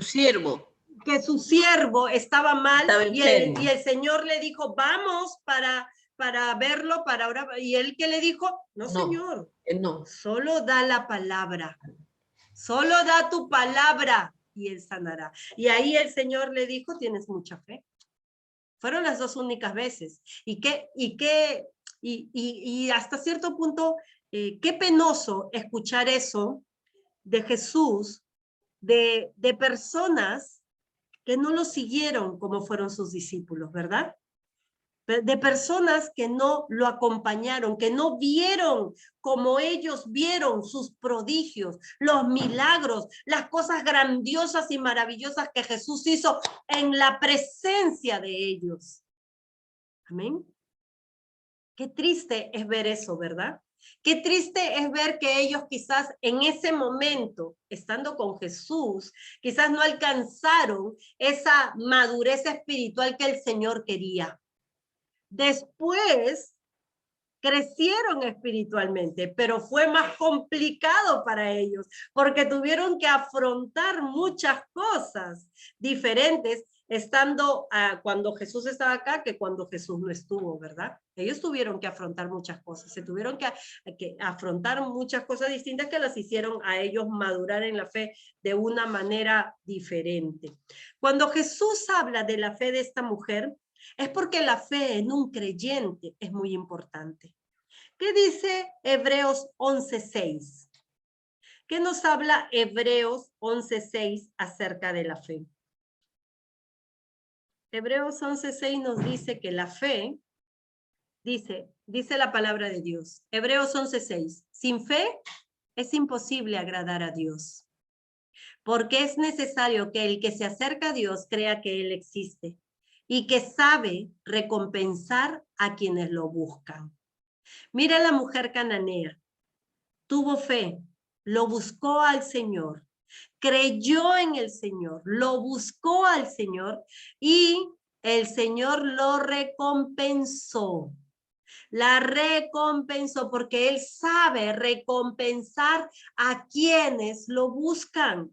siervo. Que su siervo estaba mal, y Estaba el Señor le dijo, vamos para verlo, para orar, y él que le dijo, no, Señor, no. Solo da la palabra, solo da tu palabra, y él sanará. Y ahí el Señor le dijo, tienes mucha fe. Fueron las 2 únicas veces. Y hasta cierto punto, qué penoso escuchar eso de Jesús, de personas que no lo siguieron como fueron sus discípulos, ¿verdad? De personas que no lo acompañaron, que no vieron como ellos vieron sus prodigios, los milagros, las cosas grandiosas y maravillosas que Jesús hizo en la presencia de ellos. Amén. Qué triste es ver eso, ¿verdad? Qué triste es ver que ellos quizás en ese momento, estando con Jesús, quizás no alcanzaron esa madurez espiritual que el Señor quería. Después crecieron espiritualmente, pero fue más complicado para ellos, porque tuvieron que afrontar muchas cosas diferentes estando cuando Jesús estaba acá que cuando Jesús no estuvo, ¿verdad? Ellos tuvieron que afrontar muchas cosas, se tuvieron que afrontar muchas cosas distintas que las hicieron a ellos madurar en la fe de una manera diferente. Cuando Jesús habla de la fe de esta mujer, es porque la fe en un creyente es muy importante. ¿Qué dice Hebreos 11:6? ¿Qué nos habla Hebreos 11:6 acerca de la fe? Hebreos 11:6 nos dice que la fe, dice la palabra de Dios. Hebreos 11:6, sin fe es imposible agradar a Dios, porque es necesario que el que se acerca a Dios crea que Él existe y que sabe recompensar a quienes lo buscan. Mira la mujer cananea, tuvo fe, lo buscó al Señor, creyó en el Señor, lo buscó al Señor y el Señor lo recompensó. La recompensó porque Él sabe recompensar a quienes lo buscan.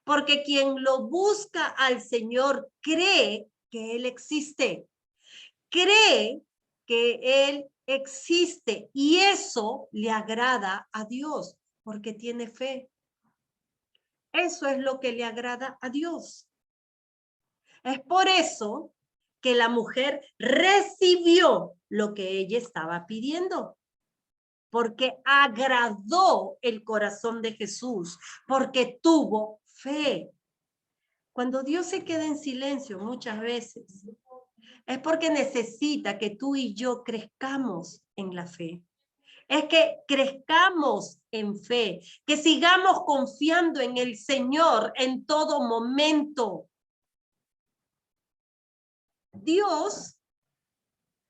Porque quien lo busca al Señor cree que Él existe. Cree que Él existe y eso le agrada a Dios porque tiene fe. Eso es lo que le agrada a Dios. Es por eso que la mujer recibió lo que ella estaba pidiendo, porque agradó el corazón de Jesús, porque tuvo fe. Cuando Dios se queda en silencio muchas veces, es porque necesita que tú y yo crezcamos en la fe. Es que crezcamos en fe, que sigamos confiando en el Señor en todo momento. Dios,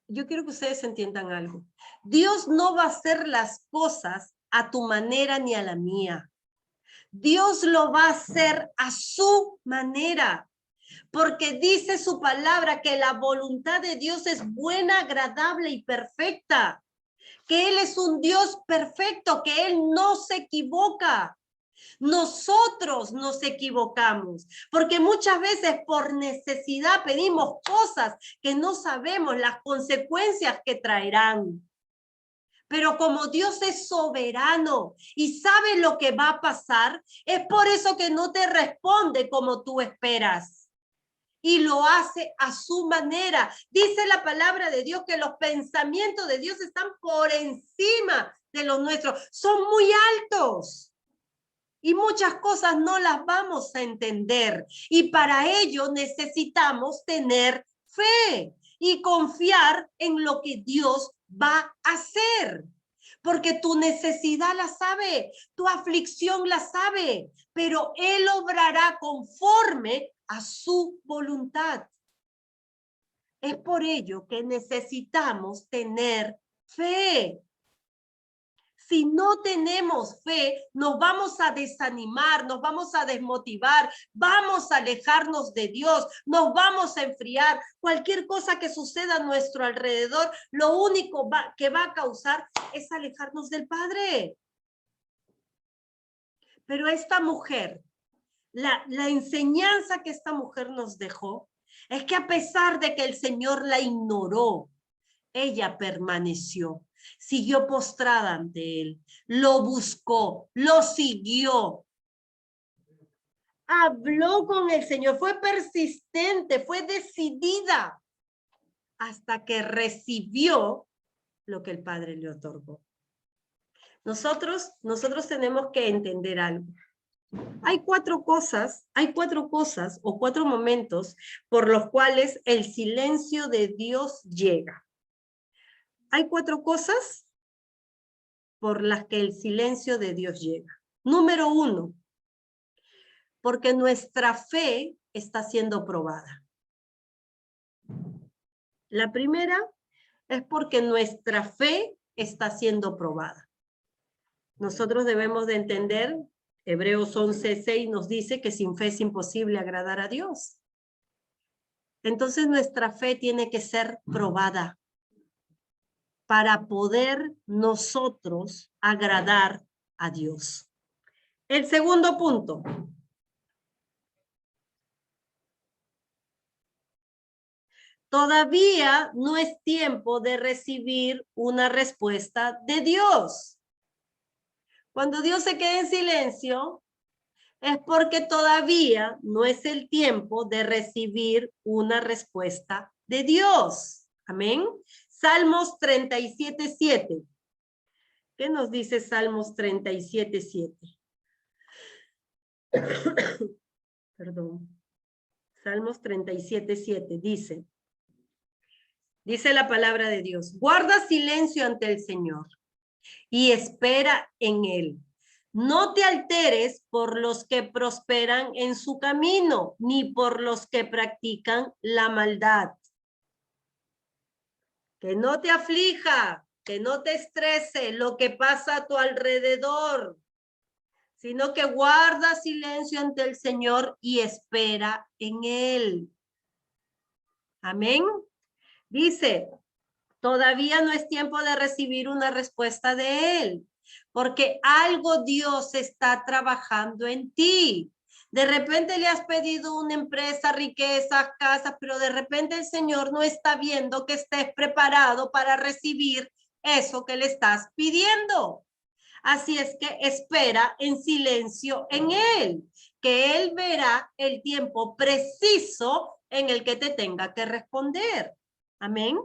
yo quiero que ustedes entiendan algo. Dios no va a hacer las cosas a tu manera ni a la mía. Dios lo va a hacer a su manera. Porque dice su palabra que la voluntad de Dios es buena, agradable y perfecta. Que Él es un Dios perfecto, que Él no se equivoca. Nosotros nos equivocamos, porque muchas veces por necesidad pedimos cosas que no sabemos las consecuencias que traerán. Pero como Dios es soberano y sabe lo que va a pasar, es por eso que no te responde como tú esperas. Y lo hace a su manera. Dice la palabra de Dios que los pensamientos de Dios están por encima de los nuestros. Son muy altos. Y muchas cosas no las vamos a entender. Y para ello necesitamos tener fe y confiar en lo que Dios va a hacer. Porque tu necesidad la sabe, tu aflicción la sabe, pero Él obrará conforme a su voluntad. Es por ello que necesitamos tener fe. Si no tenemos fe, nos vamos a desanimar, nos vamos a desmotivar, vamos a alejarnos de Dios, nos vamos a enfriar. Cualquier cosa que suceda a nuestro alrededor, lo único que va a causar es alejarnos del Padre. Pero esta mujer, la enseñanza que esta mujer nos dejó, es que a pesar de que el Señor la ignoró, ella permaneció. Siguió postrada ante él, lo buscó, lo siguió. Habló con el Señor, fue persistente, fue decidida hasta que recibió lo que el Padre le otorgó. Nosotros tenemos que entender algo. Hay cuatro cosas o cuatro momentos por los cuales el silencio de Dios llega. Hay cuatro cosas por las que el silencio de Dios llega. Número 1, porque nuestra fe está siendo probada. La primera es porque nuestra fe está siendo probada. Nosotros debemos de entender, Hebreos 11:6 nos dice que sin fe es imposible agradar a Dios. Entonces nuestra fe tiene que ser probada para poder nosotros agradar a Dios. El segundo punto. Todavía no es tiempo de recibir una respuesta de Dios. Cuando Dios se queda en silencio, es porque todavía no es el tiempo de recibir una respuesta de Dios. Amén. Salmos 37:7. ¿Qué nos dice Salmos 37:7? Perdón. Salmos 37:7 dice la palabra de Dios: guarda silencio ante el Señor y espera en Él. No te alteres por los que prosperan en su camino, ni por los que practican la maldad. Que no te aflija, que no te estrese lo que pasa a tu alrededor, sino que guarda silencio ante el Señor y espera en Él. Amén. Dice, Todavía no es tiempo de recibir una respuesta de Él, porque algo Dios está trabajando en ti. De repente le has pedido una empresa, riquezas, casas, pero de repente el Señor no está viendo que estés preparado para recibir eso que le estás pidiendo. Así es que espera en silencio en Él, que Él verá el tiempo preciso en el que te tenga que responder. Amén.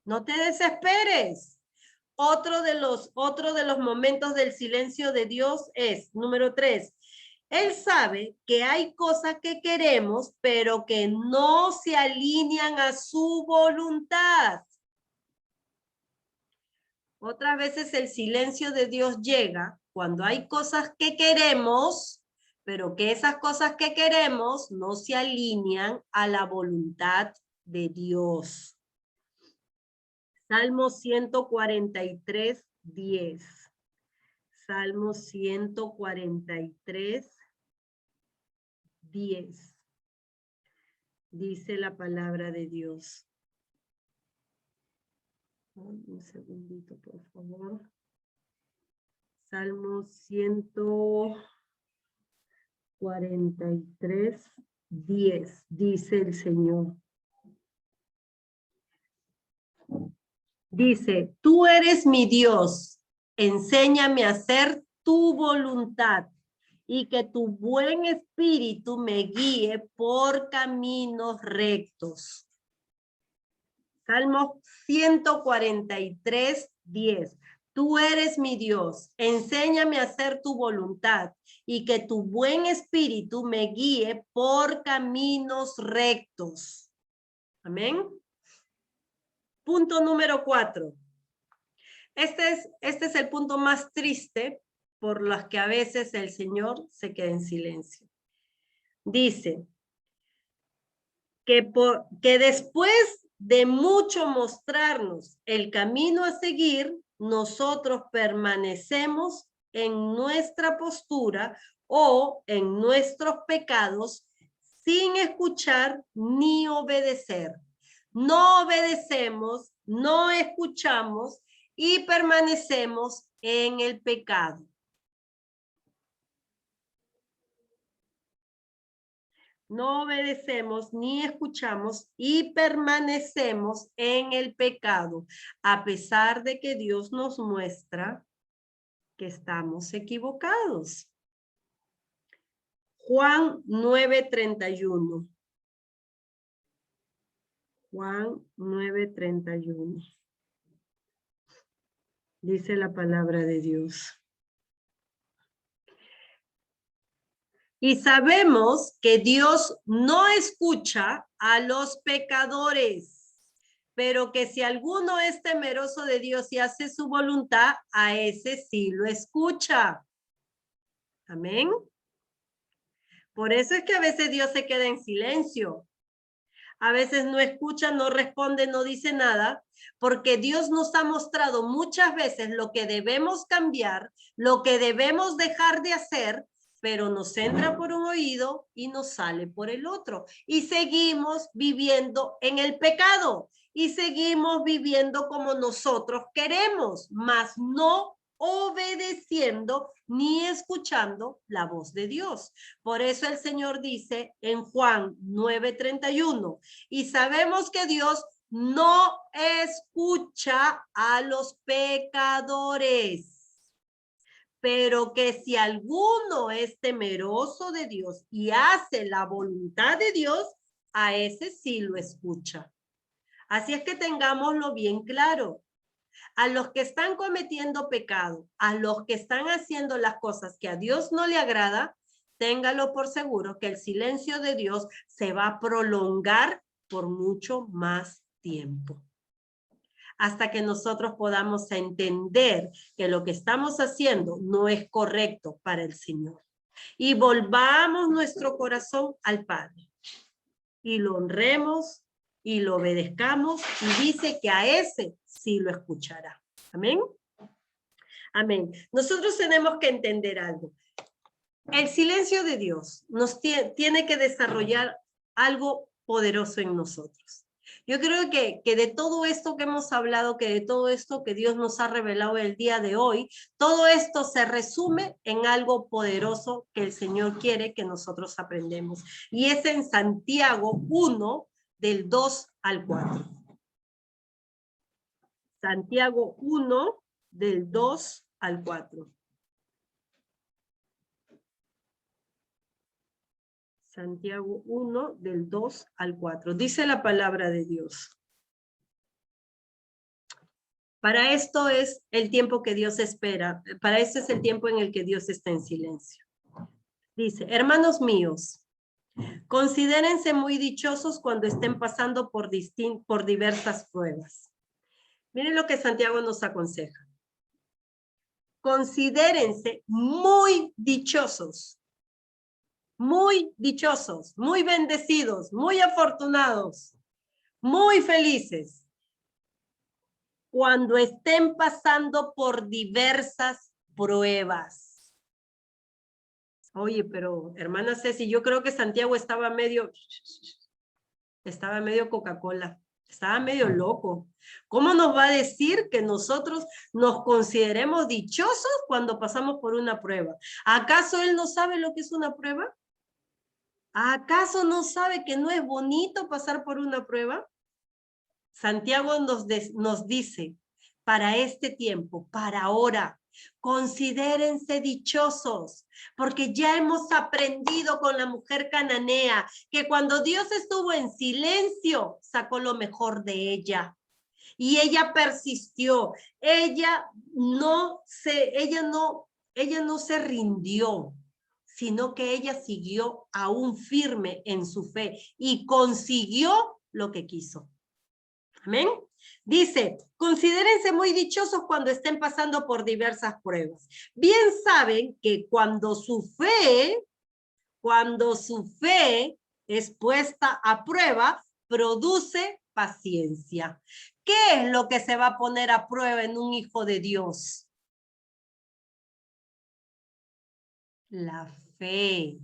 No te desesperes. Otro de los momentos del silencio de Dios es, número 3, Él sabe que hay cosas que queremos, pero que no se alinean a su voluntad. Otras veces el silencio de Dios llega cuando hay cosas que queremos, pero que esas cosas que queremos no se alinean a la voluntad de Dios. Salmo 143, 10. Salmo 143, 10. Dice la palabra de Dios. Un segundito, por favor. Salmo 143, 10. Dice el Señor. Dice, tú eres mi Dios, enséñame a hacer tu voluntad y que tu buen espíritu me guíe por caminos rectos. Salmo 143, 10. Tú eres mi Dios, enséñame a hacer tu voluntad y que tu buen espíritu me guíe por caminos rectos. Amén. Punto número 4. Este es el punto más triste por los que a veces el Señor se queda en silencio. Dice que después de mucho mostrarnos el camino a seguir, nosotros permanecemos en nuestra postura o en nuestros pecados sin escuchar ni obedecer. No obedecemos, no escuchamos y permanecemos en el pecado. No obedecemos ni escuchamos y permanecemos en el pecado, a pesar de que Dios nos muestra que estamos equivocados. Juan 9:31. Juan 9:31. Dice la palabra de Dios. Y sabemos que Dios no escucha a los pecadores, pero que si alguno es temeroso de Dios y hace su voluntad, a ese sí lo escucha. Amén. Por eso es que a veces Dios se queda en silencio. A veces no escucha, no responde, no dice nada, porque Dios nos ha mostrado muchas veces lo que debemos cambiar, lo que debemos dejar de hacer, pero nos entra por un oído y nos sale por el otro. Y seguimos viviendo en el pecado y seguimos viviendo como nosotros queremos, mas no obedeciendo ni escuchando la voz de Dios. Por eso el Señor dice en Juan 9:31, y sabemos que Dios no escucha a los pecadores, pero que si alguno es temeroso de Dios y hace la voluntad de Dios, a ese sí lo escucha. Así es que tengámoslo bien claro. A los que están cometiendo pecado, a los que están haciendo las cosas que a Dios no le agrada, téngalo por seguro que el silencio de Dios se va a prolongar por mucho más tiempo. Hasta que nosotros podamos entender que lo que estamos haciendo no es correcto para el Señor. Y volvamos nuestro corazón al Padre. Y lo honremos y lo obedezcamos. Y dice que a ese sí lo escuchará. Amén. Amén. Nosotros tenemos que entender algo. El silencio de Dios nos tiene que desarrollar algo poderoso en nosotros. Yo creo que de todo esto que hemos hablado, que de todo esto que Dios nos ha revelado el día de hoy, todo esto se resume en algo poderoso que el Señor quiere que nosotros aprendemos. Y es en Santiago 1, del 2 al 4. Santiago 1, del 2 al 4. Santiago 1, del 2 al 4. Dice la palabra de Dios. Para esto es el tiempo que Dios espera. Para esto es el tiempo en el que Dios está en silencio. Dice, hermanos míos, considérense muy dichosos cuando estén pasando por diversas pruebas. Miren lo que Santiago nos aconseja. Considérense muy dichosos, muy bendecidos, muy afortunados, muy felices, cuando estén pasando por diversas pruebas. Oye, pero hermana Ceci, yo creo que Santiago estaba medio Coca-Cola, estaba medio loco. ¿Cómo nos va a decir que nosotros nos consideremos dichosos cuando pasamos por una prueba? ¿Acaso él no sabe lo que es una prueba? ¿Acaso no sabe que no es bonito pasar por una prueba? Santiago nos dice, para este tiempo, para ahora, considérense dichosos, porque ya hemos aprendido con la mujer cananea que cuando Dios estuvo en silencio, sacó lo mejor de ella. Y ella persistió, ella no se rindió, sino que ella siguió aún firme en su fe y consiguió lo que quiso. Amén. Dice, considérense muy dichosos cuando estén pasando por diversas pruebas. Bien saben que cuando su fe es puesta a prueba, produce paciencia. ¿Qué es lo que se va a poner a prueba en un hijo de Dios? La fe.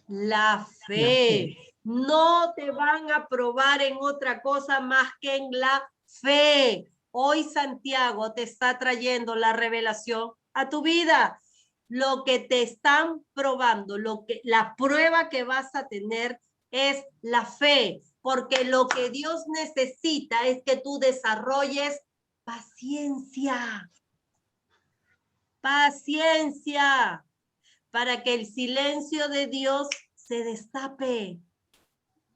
La fe. No te van a probar en otra cosa más que en la fe. Hoy Santiago te está trayendo la revelación a tu vida. Lo que te están probando, la prueba que vas a tener es la fe, porque lo que Dios necesita es que tú desarrolles paciencia. Paciencia, para que el silencio de Dios se destape.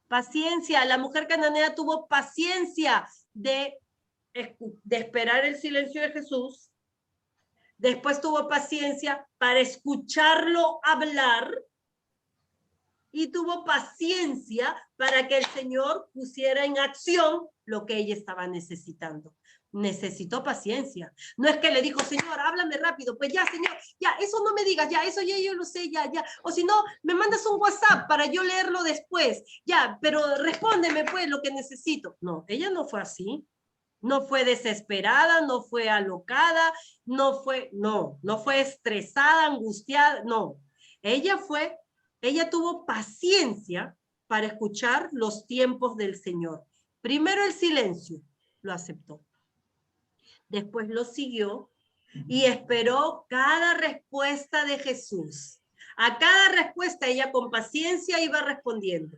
Paciencia, la mujer cananea tuvo paciencia de esperar el silencio de Jesús. Después tuvo paciencia para escucharlo hablar y tuvo paciencia para que el Señor pusiera en acción lo que ella estaba necesitando. Necesitó paciencia. No es que le dijo, Señor, háblame rápido. Pues ya, Señor, ya, eso no me digas, ya, eso ya yo lo sé, ya. O si no, me mandas un WhatsApp para yo leerlo después. Ya, pero respóndeme pues lo que necesito. No, ella no fue así. No fue desesperada, no fue alocada, no fue estresada, angustiada, no. Ella tuvo paciencia para escuchar los tiempos del Señor. Primero el silencio, lo aceptó. Después lo siguió y esperó cada respuesta de Jesús. A cada respuesta ella con paciencia iba respondiendo,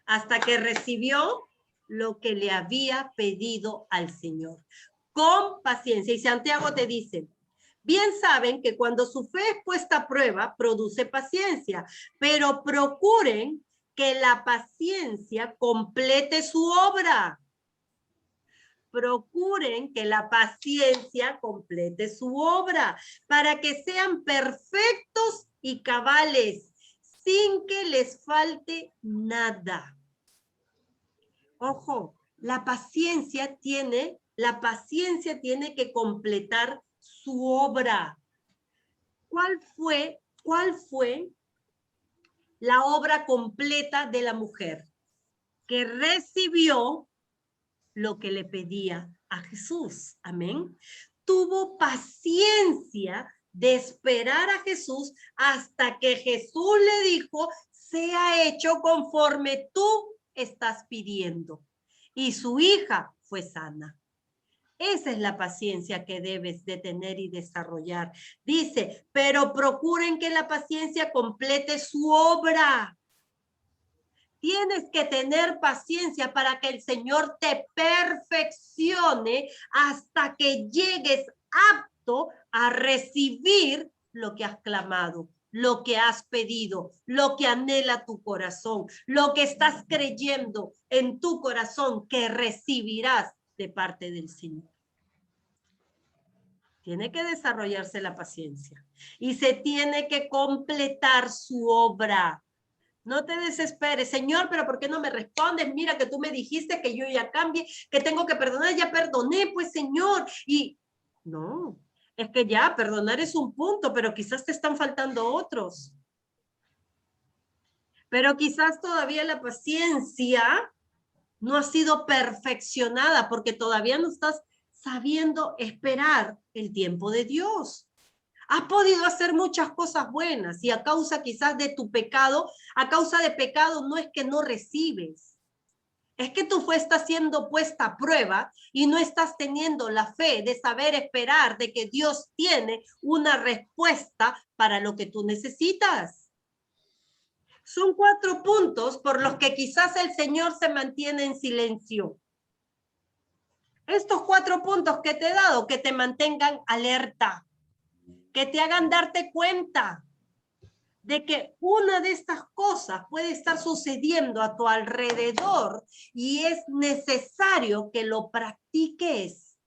hasta que recibió lo que le había pedido al Señor. Con paciencia. Y Santiago te dice, bien saben que cuando su fe es puesta a prueba, produce paciencia, pero procuren que la paciencia complete su obra. Procuren que la paciencia complete su obra, para que sean perfectos y cabales, sin que les falte nada. Ojo, la paciencia tiene que completar su obra. ¿Cuál fue la obra completa de la mujer? Que recibió lo que le pedía a Jesús. Amén. Tuvo paciencia de esperar a Jesús hasta que Jesús le dijo, sea hecho conforme tú estás pidiendo. y su hija fue sana. Esa es la paciencia que debes de tener y desarrollar. Dice, pero procuren que la paciencia complete su obra. Tienes que tener paciencia para que el Señor te perfeccione hasta que llegues apto a recibir lo que has clamado, lo que has pedido, lo que anhela tu corazón, lo que estás creyendo en tu corazón que recibirás de parte del Señor. Tiene que desarrollarse la paciencia y se tiene que completar su obra. No te desesperes, Señor, pero ¿por qué no me respondes? Mira que tú me dijiste que yo ya cambié, que tengo que perdonar, ya perdoné, pues Señor. Y no, es que ya perdonar es un punto, pero quizás te están faltando otros. Pero quizás todavía la paciencia no ha sido perfeccionada porque todavía no estás sabiendo esperar el tiempo de Dios. Has podido hacer muchas cosas buenas y a causa quizás de tu pecado, a causa de pecado no es que no recibes, es que tu fe está siendo puesta a prueba y no estás teniendo la fe de saber esperar de que Dios tiene una respuesta para lo que tú necesitas. Son 4 puntos por los que quizás el Señor se mantiene en silencio. Estos 4 puntos que te he dado, que te mantengan alerta, que te hagan darte cuenta de que una de estas cosas puede estar sucediendo a tu alrededor y es necesario que lo practiques,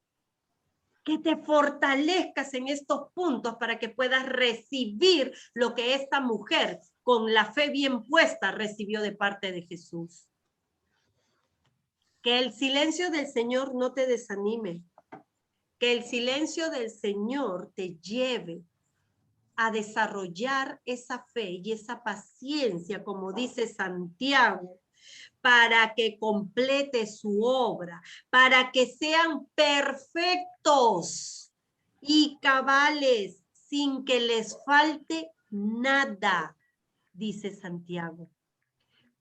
que te fortalezcas en estos puntos para que puedas recibir lo que esta mujer con la fe bien puesta recibió de parte de Jesús. Que el silencio del Señor no te desanime, que el silencio del Señor te lleve a desarrollar esa fe y esa paciencia, como dice Santiago, para que complete su obra, para que sean perfectos y cabales, sin que les falte nada, dice Santiago.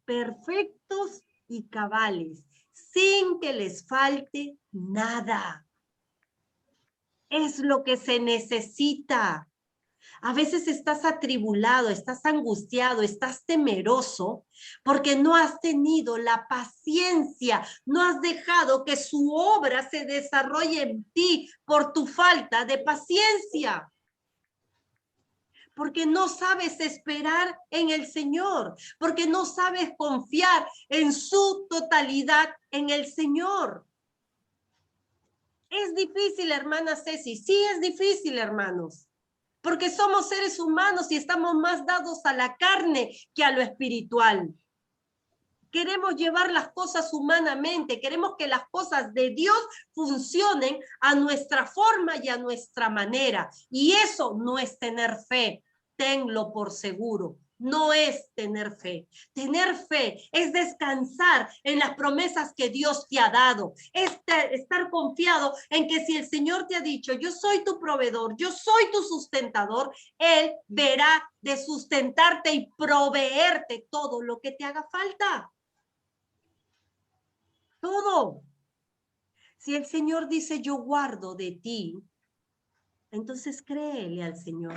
Perfectos y cabales, sin que les falte nada. Es lo que se necesita. A veces estás atribulado, estás angustiado, estás temeroso porque no has tenido la paciencia, no has dejado que su obra se desarrolle en ti por tu falta de paciencia. Porque no sabes esperar en el Señor, porque no sabes confiar en su totalidad en el Señor. Es difícil, hermana Ceci, sí es difícil, hermanos. Porque somos seres humanos y estamos más dados a la carne que a lo espiritual. Queremos llevar las cosas humanamente, queremos que las cosas de Dios funcionen a nuestra forma y a nuestra manera. Y eso no es tener fe, tenlo por seguro. No es tener fe. Tener fe es descansar en las promesas que Dios te ha dado. Es estar confiado en que si el Señor te ha dicho, yo soy tu proveedor, yo soy tu sustentador, Él verá de sustentarte y proveerte todo lo que te haga falta. Todo. Si el Señor dice, yo guardo de ti, entonces créele al Señor.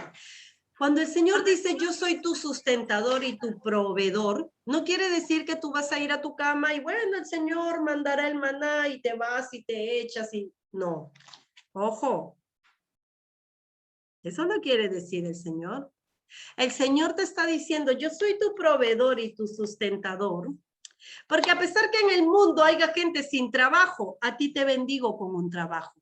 Cuando el Señor dice, yo soy tu sustentador y tu proveedor, no quiere decir que tú vas a ir a tu cama y bueno, el Señor mandará el maná y te vas y te echas y... No, ojo. Eso no quiere decir el Señor. El Señor te está diciendo, yo soy tu proveedor y tu sustentador, porque a pesar que en el mundo haya gente sin trabajo, a ti te bendigo con un trabajo.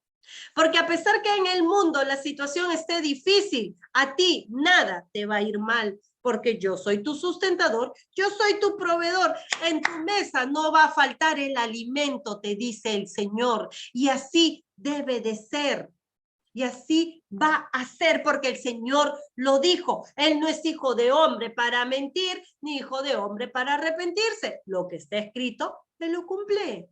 Porque a pesar que en el mundo la situación esté difícil, a ti nada te va a ir mal, porque yo soy tu sustentador, yo soy tu proveedor. En tu mesa no va a faltar el alimento, te dice el Señor. Y así debe de ser. Y así va a ser porque el Señor lo dijo. Él no es hijo de hombre para mentir, ni hijo de hombre para arrepentirse. Lo que está escrito, Él lo cumple.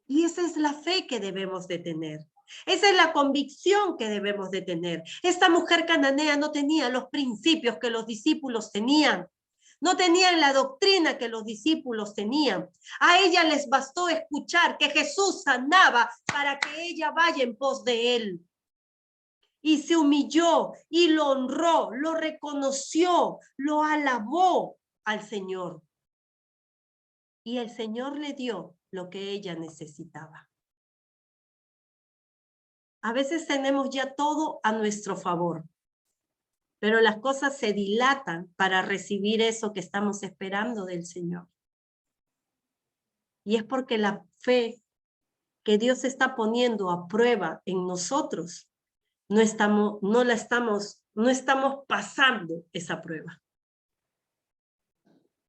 Y esa es la fe que debemos de tener. Esa es la convicción que debemos de tener. Esta mujer cananea no tenía los principios que los discípulos tenían. no tenían la doctrina que los discípulos tenían. A ella les bastó escuchar que Jesús sanaba para que ella vaya en pos de él. Y se humilló y lo honró, lo reconoció, lo alabó al Señor. Y el Señor le dio lo que ella necesitaba. A veces tenemos ya todo a nuestro favor, pero las cosas se dilatan para recibir eso que estamos esperando del Señor. Y es porque la fe que Dios está poniendo a prueba en nosotros, no estamos pasando esa prueba.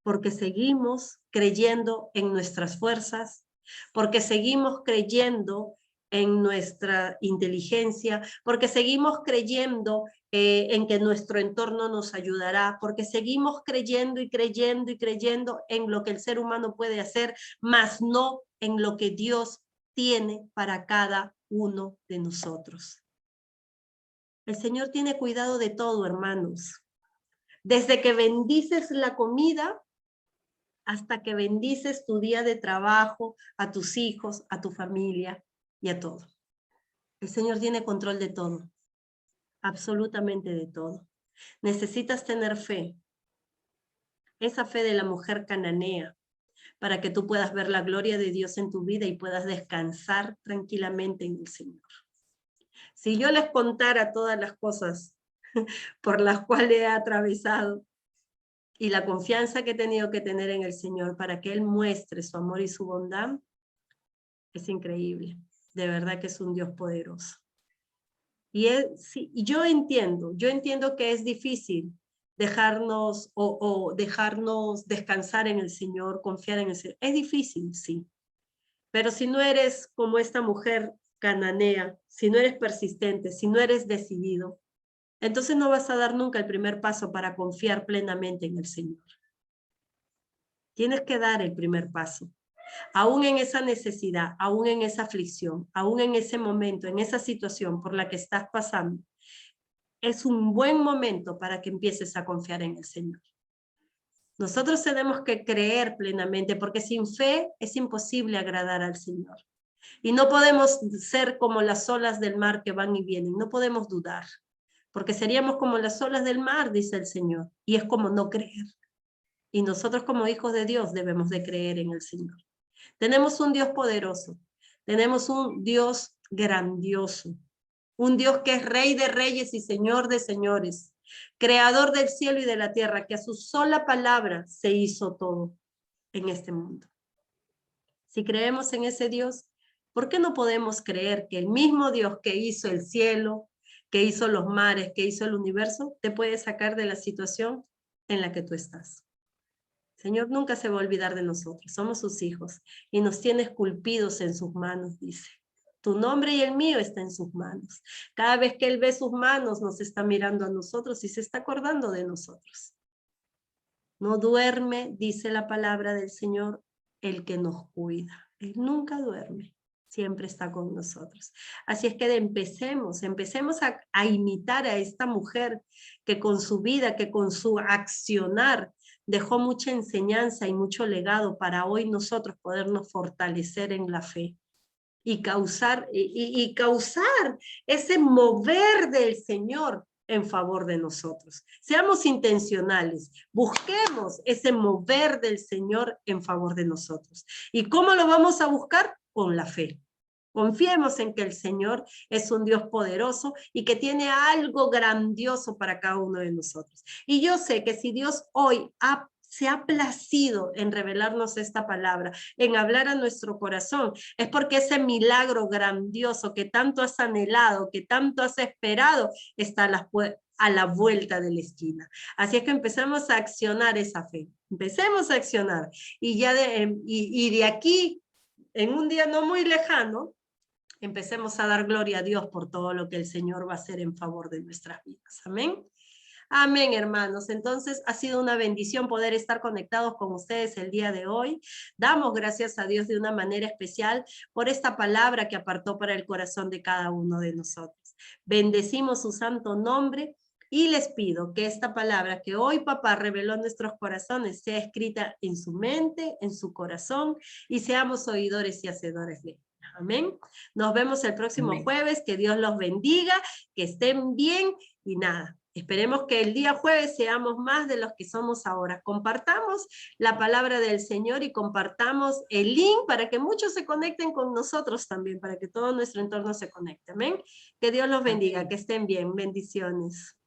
Porque seguimos creyendo en nuestras fuerzas, porque seguimos creyendo en nuestra inteligencia, porque seguimos creyendo en que nuestro entorno nos ayudará, porque seguimos creyendo y creyendo y creyendo en lo que el ser humano puede hacer, mas no en lo que Dios tiene para cada uno de nosotros. El Señor tiene cuidado de todo, hermanos. Desde que bendices la comida hasta que bendices tu día de trabajo, a tus hijos, a tu familia y a todo. El Señor tiene control de todo, absolutamente de todo. Necesitas tener fe, esa fe de la mujer cananea, para que tú puedas ver la gloria de Dios en tu vida y puedas descansar tranquilamente en el Señor. Si yo les contara todas las cosas por las cuales he atravesado, y la confianza que he tenido que tener en el Señor para que Él muestre su amor y su bondad, es increíble. De verdad que es un Dios poderoso. Y yo entiendo que es difícil dejarnos dejarnos descansar en el Señor, confiar en el Señor. Es difícil, sí. Pero si no eres como esta mujer cananea, si no eres persistente, si no eres decidido, entonces no vas a dar nunca el primer paso para confiar plenamente en el Señor. Tienes que dar el primer paso. Aún en esa necesidad, aún en esa aflicción, aún en ese momento, en esa situación por la que estás pasando, es un buen momento para que empieces a confiar en el Señor. Nosotros tenemos que creer plenamente, porque sin fe es imposible agradar al Señor. Y no podemos ser como las olas del mar que van y vienen, no podemos dudar. Porque seríamos como las olas del mar, dice el Señor, y es como no creer. Y nosotros como hijos de Dios debemos de creer en el Señor. Tenemos un Dios poderoso, tenemos un Dios grandioso, un Dios que es Rey de reyes y Señor de señores, Creador del cielo y de la tierra, que a su sola palabra se hizo todo en este mundo. Si creemos en ese Dios, ¿por qué no podemos creer que el mismo Dios que hizo el cielo, que hizo los mares, que hizo el universo, te puede sacar de la situación en la que tú estás? El Señor nunca se va a olvidar de nosotros, somos sus hijos y nos tiene esculpidos en sus manos, dice. Tu nombre y el mío está en sus manos. Cada vez que Él ve sus manos, nos está mirando a nosotros y se está acordando de nosotros. No duerme, dice la palabra del Señor, el que nos cuida. Él nunca duerme. Siempre está con nosotros. Así es que empecemos a imitar a esta mujer que con su vida, que con su accionar dejó mucha enseñanza y mucho legado para hoy nosotros podernos fortalecer en la fe y causar ese mover del Señor en favor de nosotros. Seamos intencionales, busquemos ese mover del Señor en favor de nosotros. ¿Y cómo lo vamos a buscar? Con la fe. Confiemos en que el Señor es un Dios poderoso y que tiene algo grandioso para cada uno de nosotros. Y yo sé que si Dios hoy se ha placido en revelarnos esta palabra, en hablar a nuestro corazón, es porque ese milagro grandioso que tanto has anhelado, que tanto has esperado, está a la vuelta de la esquina. Así es que empezamos a accionar esa fe. Empecemos a accionar. Y de aquí, en un día no muy lejano, empecemos a dar gloria a Dios por todo lo que el Señor va a hacer en favor de nuestras vidas. Amén. Amén, hermanos. Entonces, ha sido una bendición poder estar conectados con ustedes el día de hoy. Damos gracias a Dios de una manera especial por esta palabra que apartó para el corazón de cada uno de nosotros. Bendecimos su santo nombre. Y les pido que esta palabra que hoy papá reveló en nuestros corazones sea escrita en su mente, en su corazón, y seamos oidores y hacedores de ella. Amén. Nos vemos el próximo Amén. jueves. Que Dios los bendiga, que estén bien y nada. Esperemos que el día jueves seamos más de los que somos ahora. Compartamos la palabra del Señor y compartamos el link para que muchos se conecten con nosotros también, para que todo nuestro entorno se conecte. Amén. Que Dios los bendiga, Amén. que estén bien. Bendiciones.